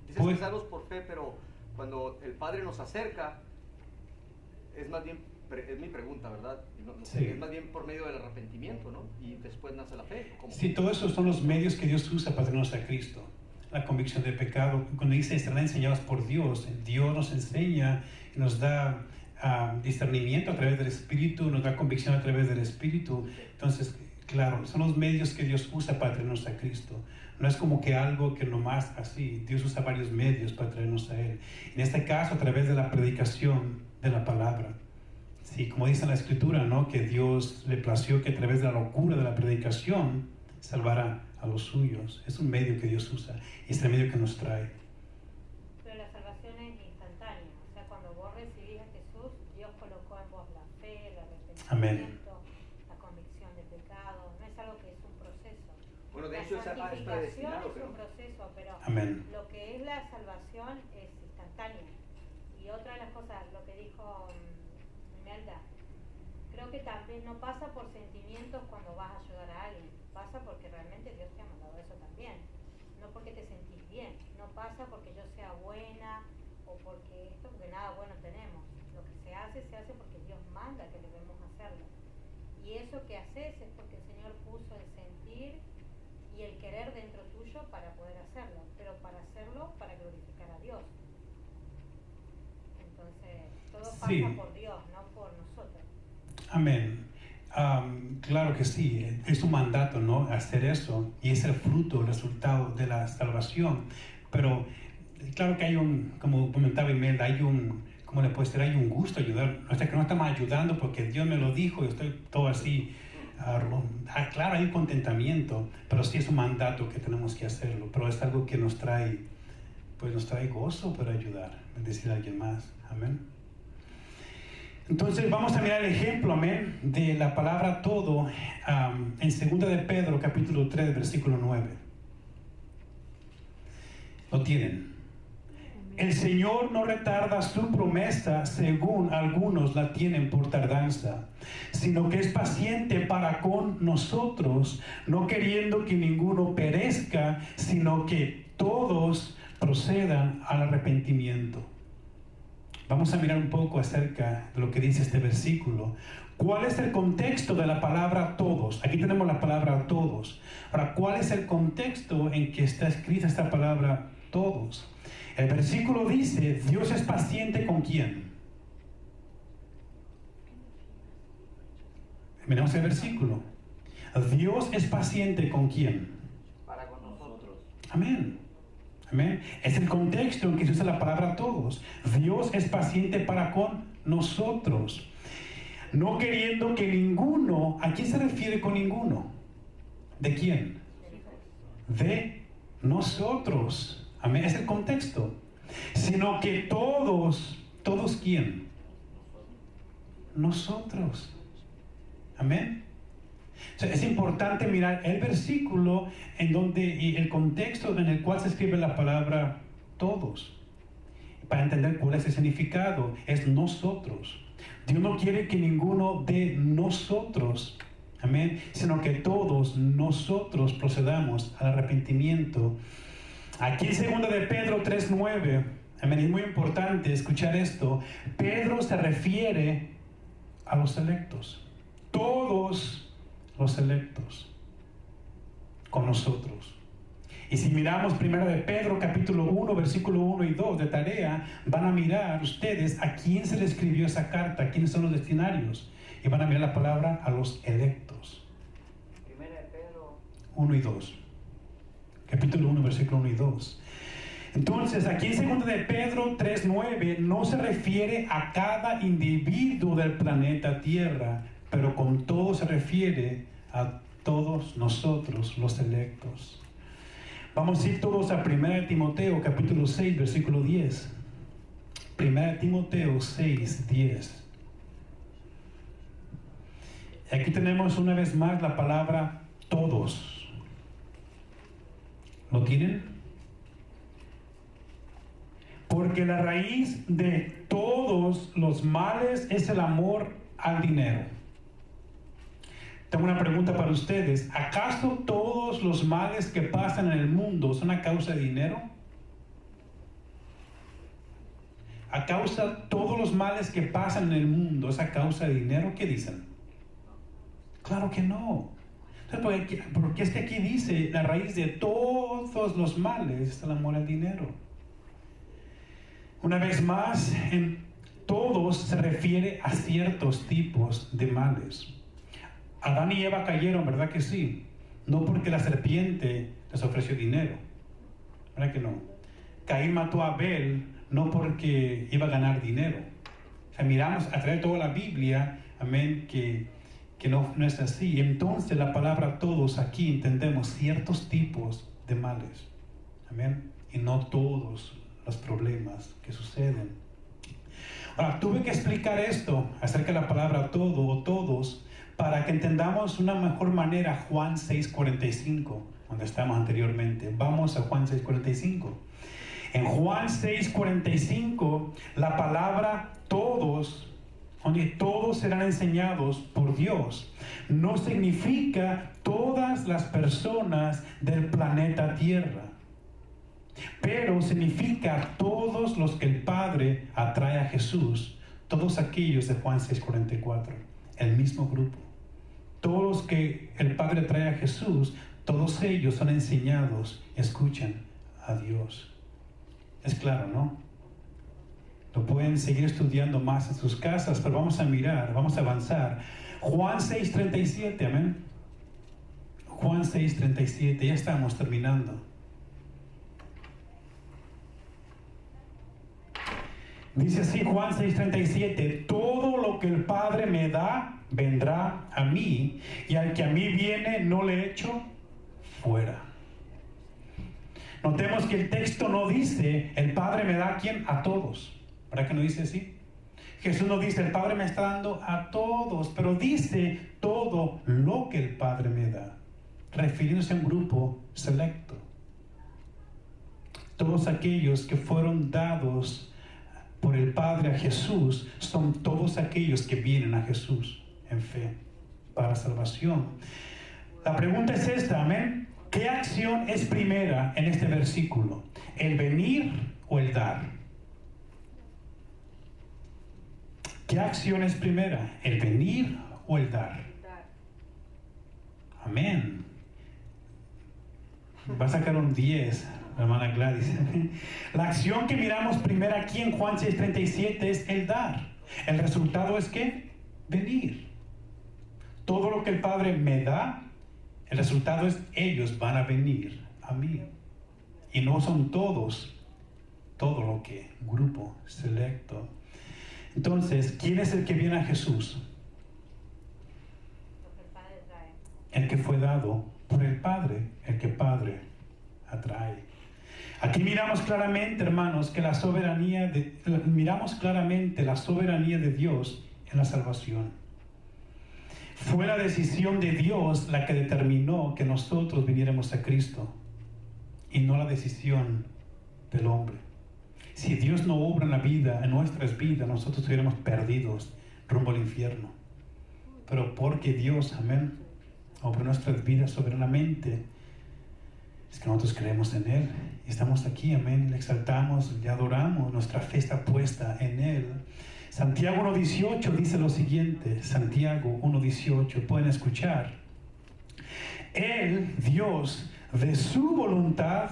Dices que salvos por fe, pero cuando el Padre nos acerca, es más bien, es mi pregunta, ¿verdad? Sí. Es más bien por medio del arrepentimiento, ¿no? Y después nace la fe. ¿Cómo? Sí, todos esos son los medios que Dios usa para traernos a Cristo. La convicción de pecado, cuando dice serán enseñados por Dios, Dios nos enseña y nos da discernimiento a través del Espíritu, nos da convicción a través del Espíritu. Entonces, claro, son los medios que Dios usa para traernos a Cristo. No es como que algo que nomás así, Dios usa varios medios para traernos a Él. En este caso, a través de la predicación de la palabra. Sí, como dice la Escritura, ¿no? Que Dios le plació que a través de la locura de la predicación salvara a los suyos. Es un medio que Dios usa y es el medio que nos trae. Pero la salvación es instantánea. O sea, cuando vos recibís a Jesús, Dios colocó en vos la fe, el arrepentimiento, la convicción de pecado. No es algo que es un proceso. Bueno, de La hecho es santificación predestinado, es un pero... proceso, pero Amén. lo que es la salvación es instantánea. Y otra de las cosas, lo que dijo Imelda, creo que también no pasa por sentimientos cuando vas a ayudar a alguien, pasa porque realmente Dios te ha mandado eso también, no porque te sentís bien, no pasa porque yo sea buena o porque nada bueno tenemos, lo que se hace porque Dios manda que debemos hacerlo. Y Y eso que haces es porque el Señor puso el sentir y el querer dentro tuyo para poder hacerlo, pero para hacerlo para glorificar a Dios. Entonces, todo pasa Sí. por Dios, no por nosotros. Amén. Claro que sí, es un mandato, ¿no? Hacer eso, y es el fruto, el resultado de la salvación. Pero claro que hay como comentaba Imelda, ¿cómo le puedo decir? Hay un gusto ayudar. O sea, que no estamos ayudando porque Dios me lo dijo y estoy todo así. Claro, hay un contentamiento, pero sí es un mandato que tenemos que hacerlo. Pero es algo que nos trae gozo para ayudar, bendecir a alguien más. Amén. Entonces vamos a mirar el ejemplo, amén, de la palabra todo en 2 de Pedro, capítulo 3, versículo 9. ¿Lo tienen? El Señor no retarda su promesa, según algunos la tienen por tardanza, sino que es paciente para con nosotros, no queriendo que ninguno perezca, sino que todos procedan al arrepentimiento. Vamos a mirar un poco acerca de lo que dice este versículo. ¿Cuál es el contexto de la palabra todos? Aquí tenemos la palabra todos. Ahora, ¿cuál es el contexto en que está escrita esta palabra todos? El versículo dice, Dios es paciente ¿con quién? Miramos el versículo. Dios es paciente ¿con quién? Para con nosotros. Amén. Amén. Es el contexto en que se usa la palabra todos. Dios es paciente para con nosotros. No queriendo que ninguno, ¿a quién se refiere con ninguno? ¿De quién? De nosotros. Amén. Es el contexto. Sino que todos ¿quién? Nosotros. Amén. O sea, es importante mirar el versículo y el contexto en el cual se escribe la palabra todos, para entender cuál es el significado. Es nosotros. Dios no quiere que ninguno de nosotros, amén, sino que todos nosotros procedamos al arrepentimiento. Aquí en 2 de Pedro 3:9, amén, es muy importante escuchar esto. Pedro se refiere a los electos. Todos los electos con nosotros. Y si miramos 1 de Pedro capítulo 1 versículo 1 y 2 de tarea, van a mirar ustedes a quién se le escribió esa carta, quiénes son los destinarios, y van a mirar la palabra a los electos. 1 de Pedro 1 y 2, capítulo 1 versículo 1 y 2. Entonces aquí en 2 de Pedro 3:9 no se refiere a cada individuo del planeta Tierra, pero con todo se refiere a todos nosotros, los electos. Vamos a ir todos a 1 de Timoteo, capítulo 6, versículo 10. 1 de Timoteo 6, 10. Aquí tenemos una vez más la palabra todos. ¿Lo tienen? Porque la raíz de todos los males es el amor al dinero. Tengo una pregunta para ustedes. ¿Acaso todos los males que pasan en el mundo son a causa de dinero? ¿Acaso todos los males que pasan en el mundo es a causa de dinero? ¿Qué dicen? Claro que no. Porque es que aquí dice, la raíz de todos los males es el amor al dinero. Una vez más, en todos se refiere a ciertos tipos de males. Adán y Eva cayeron, ¿verdad que sí? No porque la serpiente les ofreció dinero, ¿verdad que no? Caín mató a Abel no porque iba a ganar dinero. O sea, miramos a través de toda la Biblia, amén, que no es así. Entonces la palabra todos aquí entendemos ciertos tipos de males, amén, y no todos los problemas que suceden. Ahora, tuve que explicar esto acerca de la palabra todo o todos para que entendamos de una mejor manera Juan 6:45, donde estamos anteriormente. Vamos a Juan 6:45. En Juan 6:45, la palabra todos, donde todos serán enseñados por Dios, no significa todas las personas del planeta Tierra, pero significa todos los que el Padre atrae a Jesús, todos aquellos de Juan 6:44, el mismo grupo. Todos los que el Padre trae a Jesús, todos ellos son enseñados, escuchan a Dios. Es claro, ¿no? Lo pueden seguir estudiando más en sus casas, pero vamos a mirar, vamos a avanzar. Juan 6:37, amén. Juan 6:37, ya estamos terminando. Dice así Juan 6:37, todo lo que el Padre me da, vendrá a mí, y al que a mí viene, no le echo fuera. Notemos que el texto no dice, el Padre me da a quién, a todos. ¿Verdad que no dice así? Jesús no dice, el Padre me está dando a todos, pero dice todo lo que el Padre me da, refiriéndose a un grupo selecto. Todos aquellos que fueron dados por el Padre a Jesús son todos aquellos que vienen a Jesús en fe para salvación. La pregunta es esta, amén. ¿Qué acción es primera en este versículo? ¿El venir o el dar? ¿Qué acción es primera? ¿El venir o el dar? Amén. Va a sacar un 10, la hermana Gladys. La acción que miramos primero aquí en Juan 6:37 es el dar. El resultado es ¿qué? Venir. Todo lo que el Padre me da, el resultado es ellos van a venir a mí. Y no son todos, todo lo que, grupo selecto. Entonces, ¿quién es el que viene a Jesús? Lo que el Padre trae. El que fue dado por el Padre, el que Padre atrae. Aquí miramos claramente, hermanos, que miramos claramente la soberanía de Dios en la salvación. Fue la decisión de Dios la que determinó que nosotros viniéramos a Cristo y no la decisión del hombre. Si Dios no obra en la vida, en nuestras vidas, nosotros estuviéramos perdidos rumbo al infierno. Pero porque Dios, amén, obra en nuestras vidas soberanamente, es que nosotros creemos en Él y estamos aquí, amén, le exaltamos, le adoramos, nuestra fe está puesta en Él. Santiago 1:18 dice lo siguiente, Santiago 1:18, pueden escuchar. Él, Dios, de su voluntad,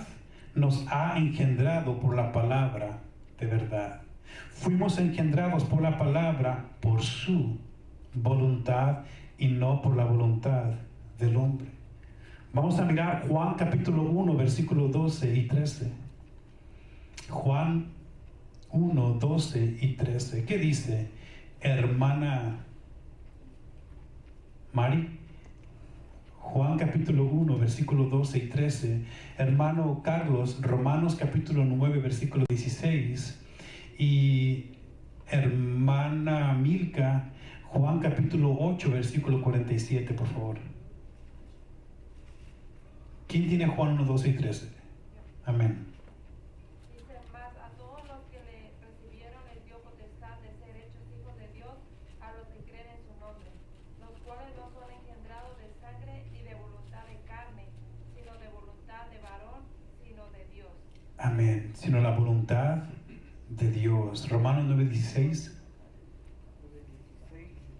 nos ha engendrado por la palabra de verdad. Fuimos engendrados por la palabra, por su voluntad y no por la voluntad del hombre. Vamos a mirar Juan capítulo 1, versículos 12 y 13. Juan 1, 12 y 13. ¿Qué dice, hermana Mari? Juan capítulo 1, versículo 12 y 13. Hermano Carlos, Romanos capítulo 9, versículo 16. Y hermana Milka, Juan capítulo 8, versículo 47, por favor. ¿Quién tiene Juan 1, 12 y 13? Amén. Dice, mas a todos los que le recibieron les dio potestad de ser hechos hijos de Dios, a los que creen en su nombre, los cuales no son engendrados de sangre ni de voluntad de carne, sino de voluntad de varón, sino de Dios. Amén. Sino la voluntad de Dios. Romanos 9, 16.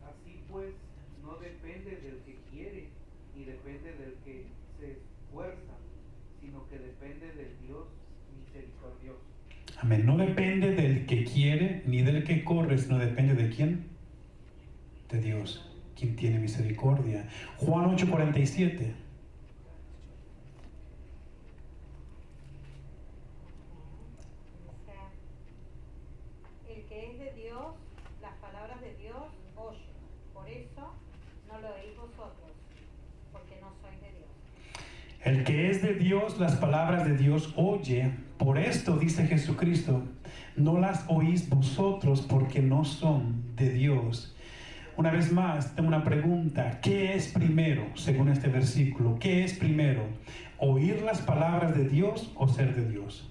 Así pues, no depende del que quiere, ni depende del que se esfuerza, sino que depende del Dios misericordioso. Amén. No depende del que quiere, ni del que corre, sino depende de quién. De Dios, quien tiene misericordia. Juan 8, 47. El que es de Dios, las palabras de Dios oye. Por eso no lo oís vosotros, porque no sois de Dios. El que es de Dios, las palabras de Dios oye. Por esto dice Jesucristo, no las oís vosotros porque no son de Dios. Una vez más, tengo una pregunta. ¿Qué es primero, según este versículo? ¿Qué es primero? ¿Oír las palabras de Dios o ser de Dios?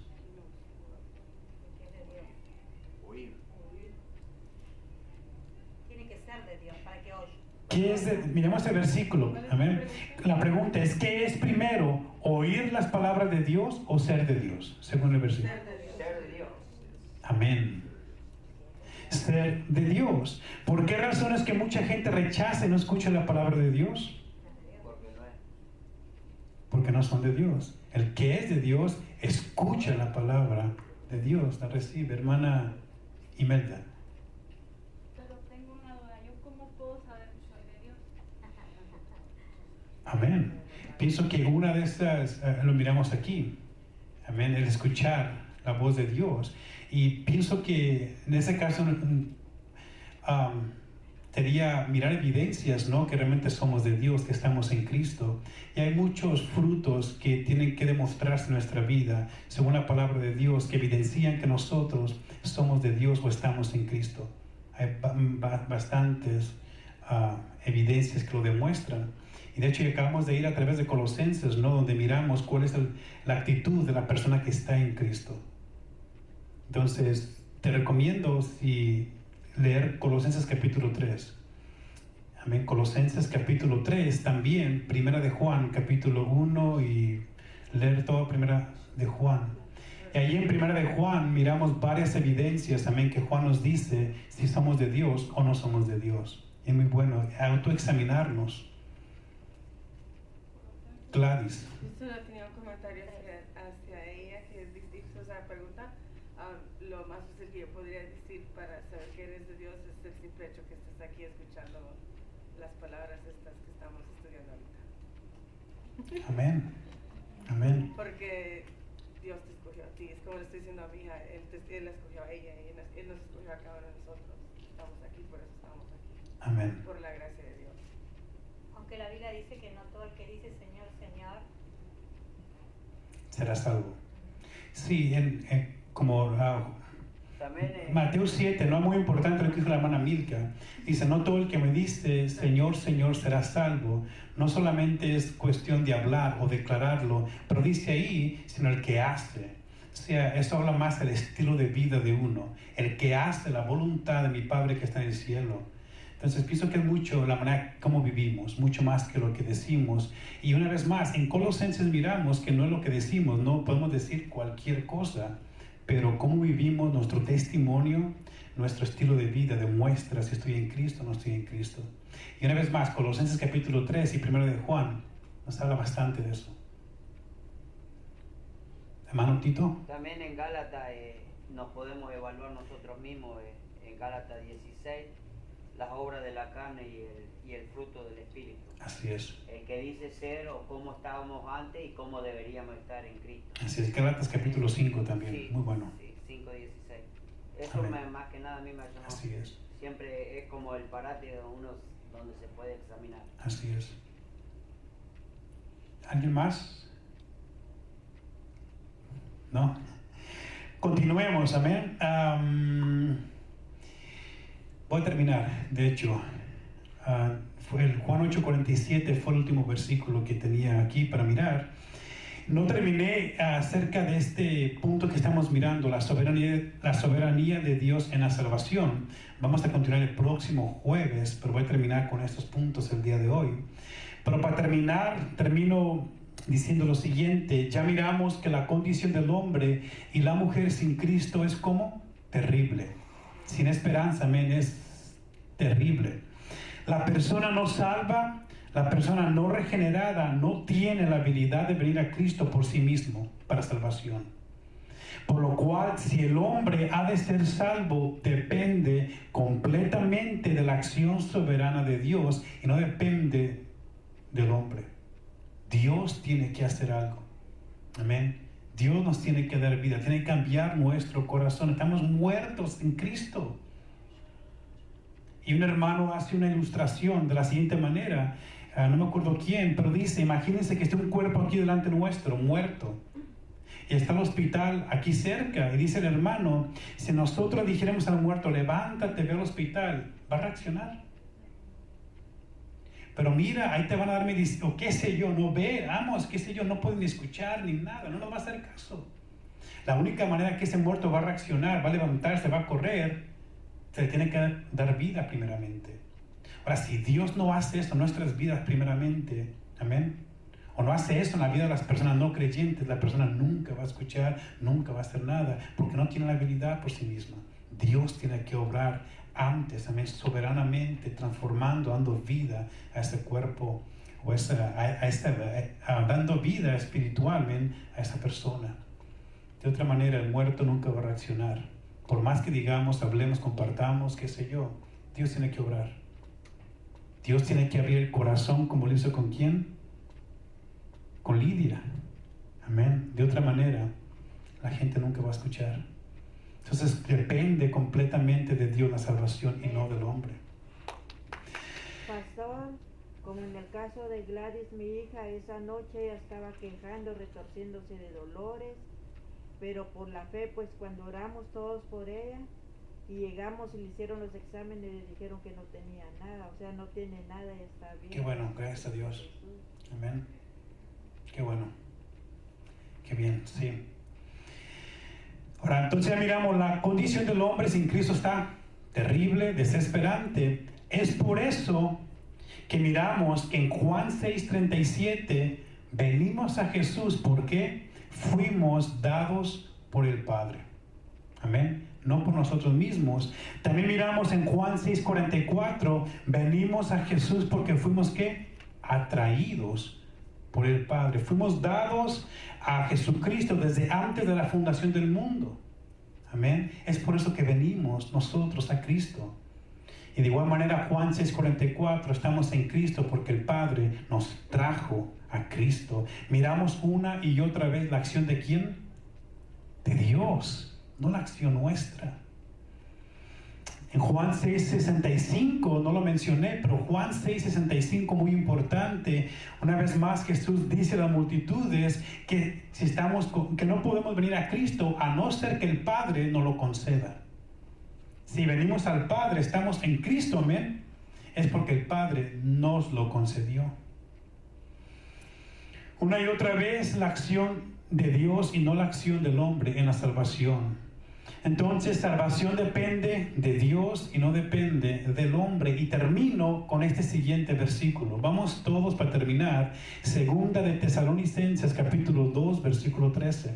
Es de Dios. Oír. Tiene que ser de Dios para que oye. ¿Qué es de, miremos este versículo, amén. La pregunta es, ¿qué es primero? ¿Oír las palabras de Dios o ser de Dios? Según el versículo. Ser de Dios. Ser de Dios. Amén. ser de Dios. ¿Por qué razones que mucha gente rechaza y no escucha la palabra de Dios? Porque no es. Porque no son de Dios. El que es de Dios escucha la palabra de Dios, la recibe. Hermana Imelda. Pero tengo una duda, ¿yo cómo puedo saber que soy de Dios? Amén. Pienso que una de estas, lo miramos aquí. Amén. El escuchar la voz de Dios. Y pienso que en ese caso sería mirar evidencias, ¿no? Que realmente somos de Dios, que estamos en Cristo. Y hay muchos frutos que tienen que demostrarse en nuestra vida, según la palabra de Dios, que evidencian que nosotros somos de Dios o estamos en Cristo. Hay bastantes evidencias que lo demuestran. Y de hecho acabamos de ir a través de Colosenses, ¿no? Donde miramos cuál es la actitud de la persona que está en Cristo. Entonces, te recomiendo leer Colosenses capítulo 3. Amén. Colosenses capítulo 3, también Primera de Juan capítulo 1 y leer toda Primera de Juan. Y allí en Primera de Juan miramos varias evidencias, amén, que Juan nos dice si somos de Dios o no somos de Dios. Es muy bueno autoexaminarnos. Gladys. Yo solo tenía un comentario hacia ella, que es difícil esa pregunta. Lo más fácil que yo podría decir para saber que eres de Dios es el simple hecho que estás aquí escuchando las palabras estas que estamos estudiando ahorita. Amén. Amén. Porque Dios te escogió a ti. Es como le estoy diciendo a mi hija, Él la escogió a ella y Él nos escogió a cada uno de nosotros. Estamos aquí, por eso estamos aquí. Amén. Por la gracia de Dios. Aunque la Biblia dice que no todo el que dice Señor, Señor, Será salvo. Sí, como También Mateo 7, no es muy importante lo que dijo la hermana Milka. Dice, no todo el que me dice Señor, Señor será salvo. No solamente es cuestión de hablar o declararlo, pero dice ahí, sino el que hace. O sea, eso habla más del estilo de vida de uno. El que hace la voluntad de mi Padre que está en el cielo. Entonces pienso que es mucho la manera como vivimos, mucho más que lo que decimos. Y una vez más, en Colosenses miramos que no es lo que decimos, no podemos decir cualquier cosa, pero cómo vivimos, nuestro testimonio, nuestro estilo de vida demuestra si estoy en Cristo o no estoy en Cristo. Y una vez más, Colosenses capítulo 3 y 1 de Juan nos habla bastante de eso. Hermano Tito. También en Gálatas nos podemos evaluar nosotros mismos, en Gálatas 16, las obras de la carne y el fruto del Espíritu. Así es. El que dice ser o cómo estábamos antes y cómo deberíamos estar en Cristo. Así es, Gálatas capítulo 5 también, Sí, muy bueno. Sí, 5:16. Eso Amén. más que nada a mí me ayudó. Así es, Siempre es como el parate de uno donde se puede examinar. así es. ¿Alguien más? ¿No? Continuemos, amén. Voy a terminar, de hecho. Fue el Juan 8:47 fue el último versículo que tenía aquí para mirar. No terminé acerca de este punto que estamos mirando, la soberanía de Dios en la salvación. Vamos a continuar el próximo jueves, pero voy a terminar con estos puntos el día de hoy. Pero para terminar, termino diciendo lo siguiente. Ya miramos que la condición del hombre y la mujer sin Cristo es como terrible. Sin esperanza, amén, es terrible. La persona no salva, la persona no regenerada no tiene la habilidad de venir a Cristo por sí mismo para salvación. Por lo cual, si el hombre ha de ser salvo, depende completamente de la acción soberana de Dios y no depende del hombre. Dios tiene que hacer algo. Amén. Dios nos tiene que dar vida, tiene que cambiar nuestro corazón. Estamos muertos en Cristo. Y un hermano hace una ilustración de la siguiente manera, no me acuerdo quién, pero dice, imagínense que esté un cuerpo aquí delante nuestro, muerto, y está el hospital aquí cerca, y dice el hermano, si nosotros dijéramos al muerto, levántate, ve al hospital, ¿va a reaccionar? Pero mira, ahí te van a dar medicina, o qué sé yo, no ve, vamos, qué sé yo, no pueden ni escuchar ni nada, no nos va a hacer caso. La única manera que ese muerto va a reaccionar, va a levantarse, va a correr, se le tiene que dar vida primeramente. Ahora, si Dios no hace eso en nuestras vidas primeramente, amén, o no hace eso en la vida de las personas no creyentes, la persona nunca va a escuchar, nunca va a hacer nada, porque no tiene la habilidad por sí misma. Dios tiene que obrar antes, amén, soberanamente, transformando, dando vida a ese cuerpo, o dando vida espiritual, amén, a esa persona. De otra manera, el muerto nunca va a reaccionar. Por más que digamos, hablemos, compartamos, qué sé yo, Dios tiene que obrar. Dios tiene que abrir el corazón, como lo hizo con ¿quién? Con Lidia. Amén. De otra manera, la gente nunca va a escuchar. Entonces depende completamente de Dios la salvación y no del hombre. Pastor, como en el caso de Gladys, mi hija, esa noche ella estaba quejando, retorciéndose de dolores, pero por la fe, pues cuando oramos todos por ella y llegamos y le hicieron los exámenes y le dijeron que no tenía nada, o sea, no tiene nada y está bien. Qué bueno, gracias a Dios. Amén. Qué bueno. Qué bien, sí. Ahora, entonces ya miramos, la condición del hombre sin Cristo está terrible, desesperante. Es por eso que miramos que en Juan 6:37 venimos a Jesús porque fuimos dados por el Padre. Amén. No por nosotros mismos. También miramos en Juan 6:44, venimos a Jesús porque fuimos ¿qué? Atraídos por el Padre. Fuimos dados a Jesucristo desde antes de la fundación del mundo. Amén. Es por eso que venimos nosotros a Cristo. Y de igual manera Juan 6:44, estamos en Cristo porque el Padre nos trajo a Cristo. Miramos una y otra vez la acción de ¿quién? De Dios, no la acción nuestra. En Juan 6:65, no lo mencioné, pero Juan 6:65, muy importante. Una vez más Jesús dice a las multitudes que, que no podemos venir a Cristo a no ser que el Padre nos lo conceda. Si venimos al Padre, estamos en Cristo, amén, es porque el Padre nos lo concedió. Una y otra vez la acción de Dios y no la acción del hombre en la salvación. Entonces, salvación depende de Dios y no depende del hombre. Y termino con este siguiente versículo. Vamos todos para terminar. Segunda de Tesalonicenses, capítulo 2, versículo 13.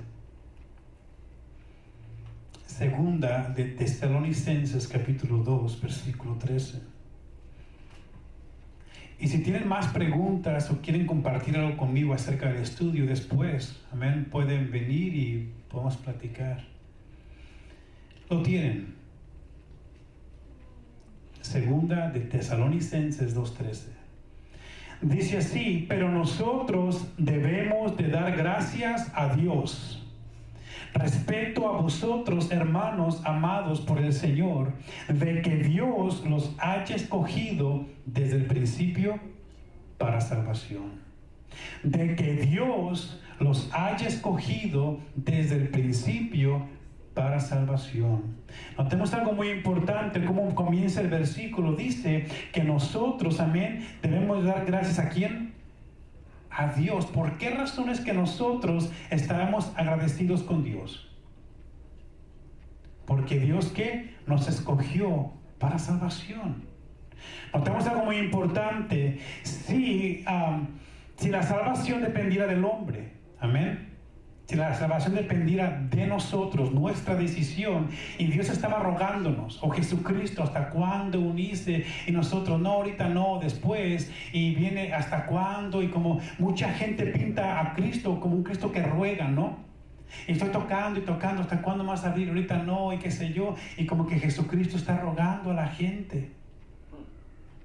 Segunda de Tesalonicenses, capítulo 2, versículo 13. Y si tienen más preguntas o quieren compartir algo conmigo acerca del estudio después, amén, pueden venir y podemos platicar. Lo tienen. Segunda de Tesalonicenses 2:13. Dice así, pero nosotros debemos de dar gracias a Dios respecto a vosotros, hermanos amados por el Señor, de que Dios los haya escogido desde el principio para salvación. De que Dios los haya escogido desde el principio para salvación. Notemos algo muy importante, cómo comienza el versículo. Dice que nosotros, amén, debemos dar gracias a ¿quién? A Dios. ¿Por qué razones que nosotros estábamos agradecidos con Dios? Porque Dios ¿qué? Nos escogió para salvación. Notemos algo muy importante. Si la salvación dependiera del hombre, amén, si la salvación dependiera de nosotros, nuestra decisión, y Dios estaba rogándonos, o Jesucristo, ¿hasta cuándo unirse? Y nosotros, no, ahorita no, después, y viene ¿hasta cuándo? Y como mucha gente pinta a Cristo como un Cristo que ruega, ¿no? Y estoy tocando y tocando, ¿hasta cuándo más abrir? Ahorita no, y qué sé yo, y como que Jesucristo está rogando a la gente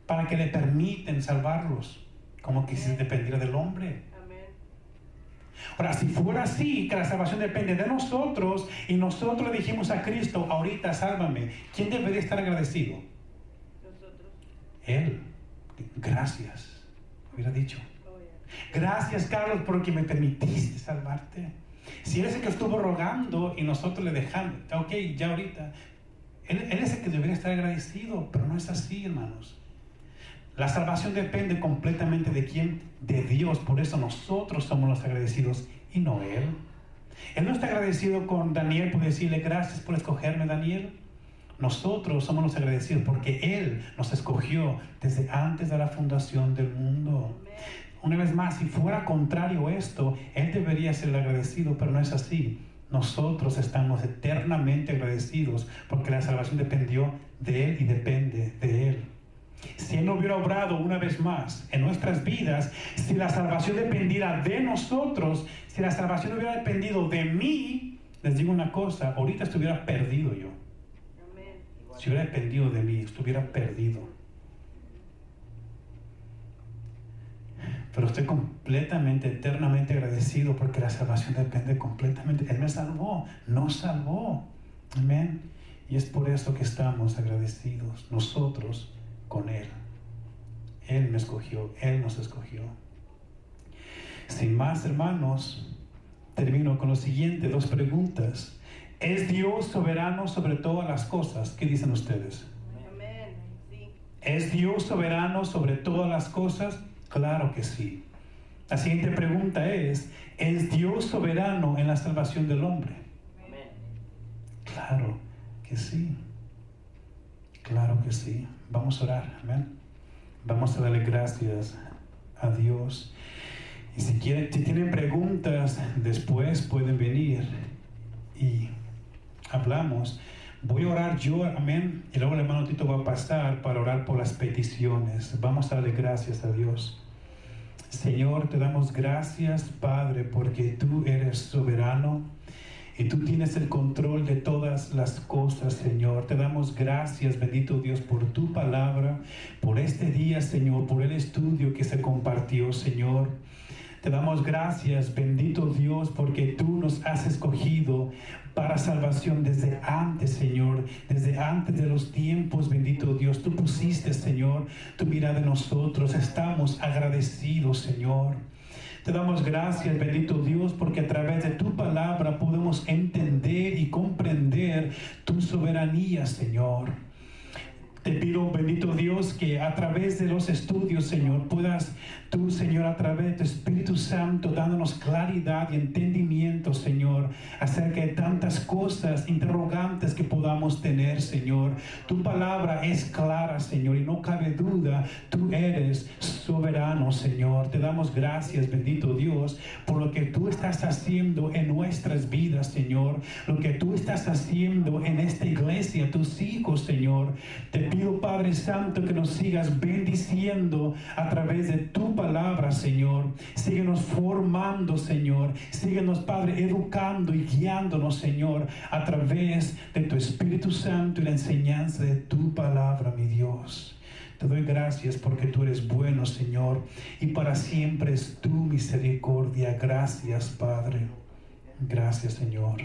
para que le permiten salvarlos, como que si dependiera del hombre. Ahora, si fuera así, que la salvación depende de nosotros y nosotros le dijimos a Cristo, ahorita sálvame, ¿quién debería estar agradecido? Nosotros. Él. Gracias, hubiera dicho. Gracias, Carlos, porque me permitiste salvarte. Si Él es el que estuvo rogando y nosotros le dejamos, ok, ya ahorita, Él es el que debería estar agradecido, pero no es así, hermanos. La salvación depende completamente de quién, de Dios. Por eso nosotros somos los agradecidos y no Él. Él no está agradecido con Daniel por decirle gracias por escogerme, Daniel. Nosotros somos los agradecidos porque Él nos escogió desde antes de la fundación del mundo. Una vez más, si fuera contrario esto, Él debería ser el agradecido, pero no es así. nosotros estamos eternamente agradecidos porque la salvación dependió de Él y depende de Él. Si Él no hubiera obrado una vez más en nuestras vidas, si la salvación dependiera de nosotros, si la salvación hubiera dependido de mí, les digo una cosa, ahorita estuviera perdido yo. Amén. Si hubiera dependido de mí, estuviera perdido. Pero estoy completamente, eternamente agradecido porque la salvación depende completamente. Él me salvó, nos salvó. Amén. Y es por eso que estamos agradecidos nosotros con Él. Él me escogió, Él nos escogió. Sin más, hermanos, termino con lo siguiente, 2 preguntas. ¿Es Dios soberano sobre todas las cosas? ¿Qué dicen ustedes? Amén. Sí. ¿Es Dios soberano sobre todas las cosas? Claro que sí. La siguiente pregunta ¿es Dios soberano en la salvación del hombre? Amén. Claro que sí. Claro que sí. Vamos a orar. Amén. Vamos a darle gracias a Dios. Y si tienen preguntas, después pueden venir y hablamos. Voy a orar yo, amén. Y luego el hermano Tito va a pasar para orar por las peticiones. Vamos a darle gracias a Dios. Señor, te damos gracias, Padre, porque tú eres soberano y tú tienes el control de todas las cosas, Señor. Te damos gracias, bendito Dios, por tu palabra, por este día, Señor, por el estudio que se compartió, Señor. Te damos gracias, bendito Dios, porque tú nos has escogido para salvación desde antes, Señor, desde antes de los tiempos, bendito Dios. Tú pusiste, Señor, tu mirada en nosotros. Estamos agradecidos, Señor. Te damos gracias, bendito Dios, porque a través de tu palabra podemos entender y comprender tu soberanía, Señor. Te pido, bendito Dios, que a través de los estudios, Señor, puedas tú, Señor, a través de tu Espíritu Santo, dándonos claridad y entendimiento, Señor, acerca de tantas cosas, interrogantes que podamos tener, Señor. Tu palabra es clara, Señor, y no cabe duda, tú eres soberano, Señor. Te damos gracias, bendito Dios, por lo que tú estás haciendo en nuestras vidas, Señor, lo que tú estás haciendo en esta iglesia, tus hijos, Señor. Te pido, Padre Santo, que nos sigas bendiciendo a través de tu palabra, Señor. Síguenos formando, Señor. Síguenos, Padre, educando y guiándonos, Señor, a través de tu Espíritu Santo y la enseñanza de tu palabra, mi Dios. Te doy gracias porque tú eres bueno, Señor, y para siempre es tu misericordia. Gracias, Padre. Gracias, Señor.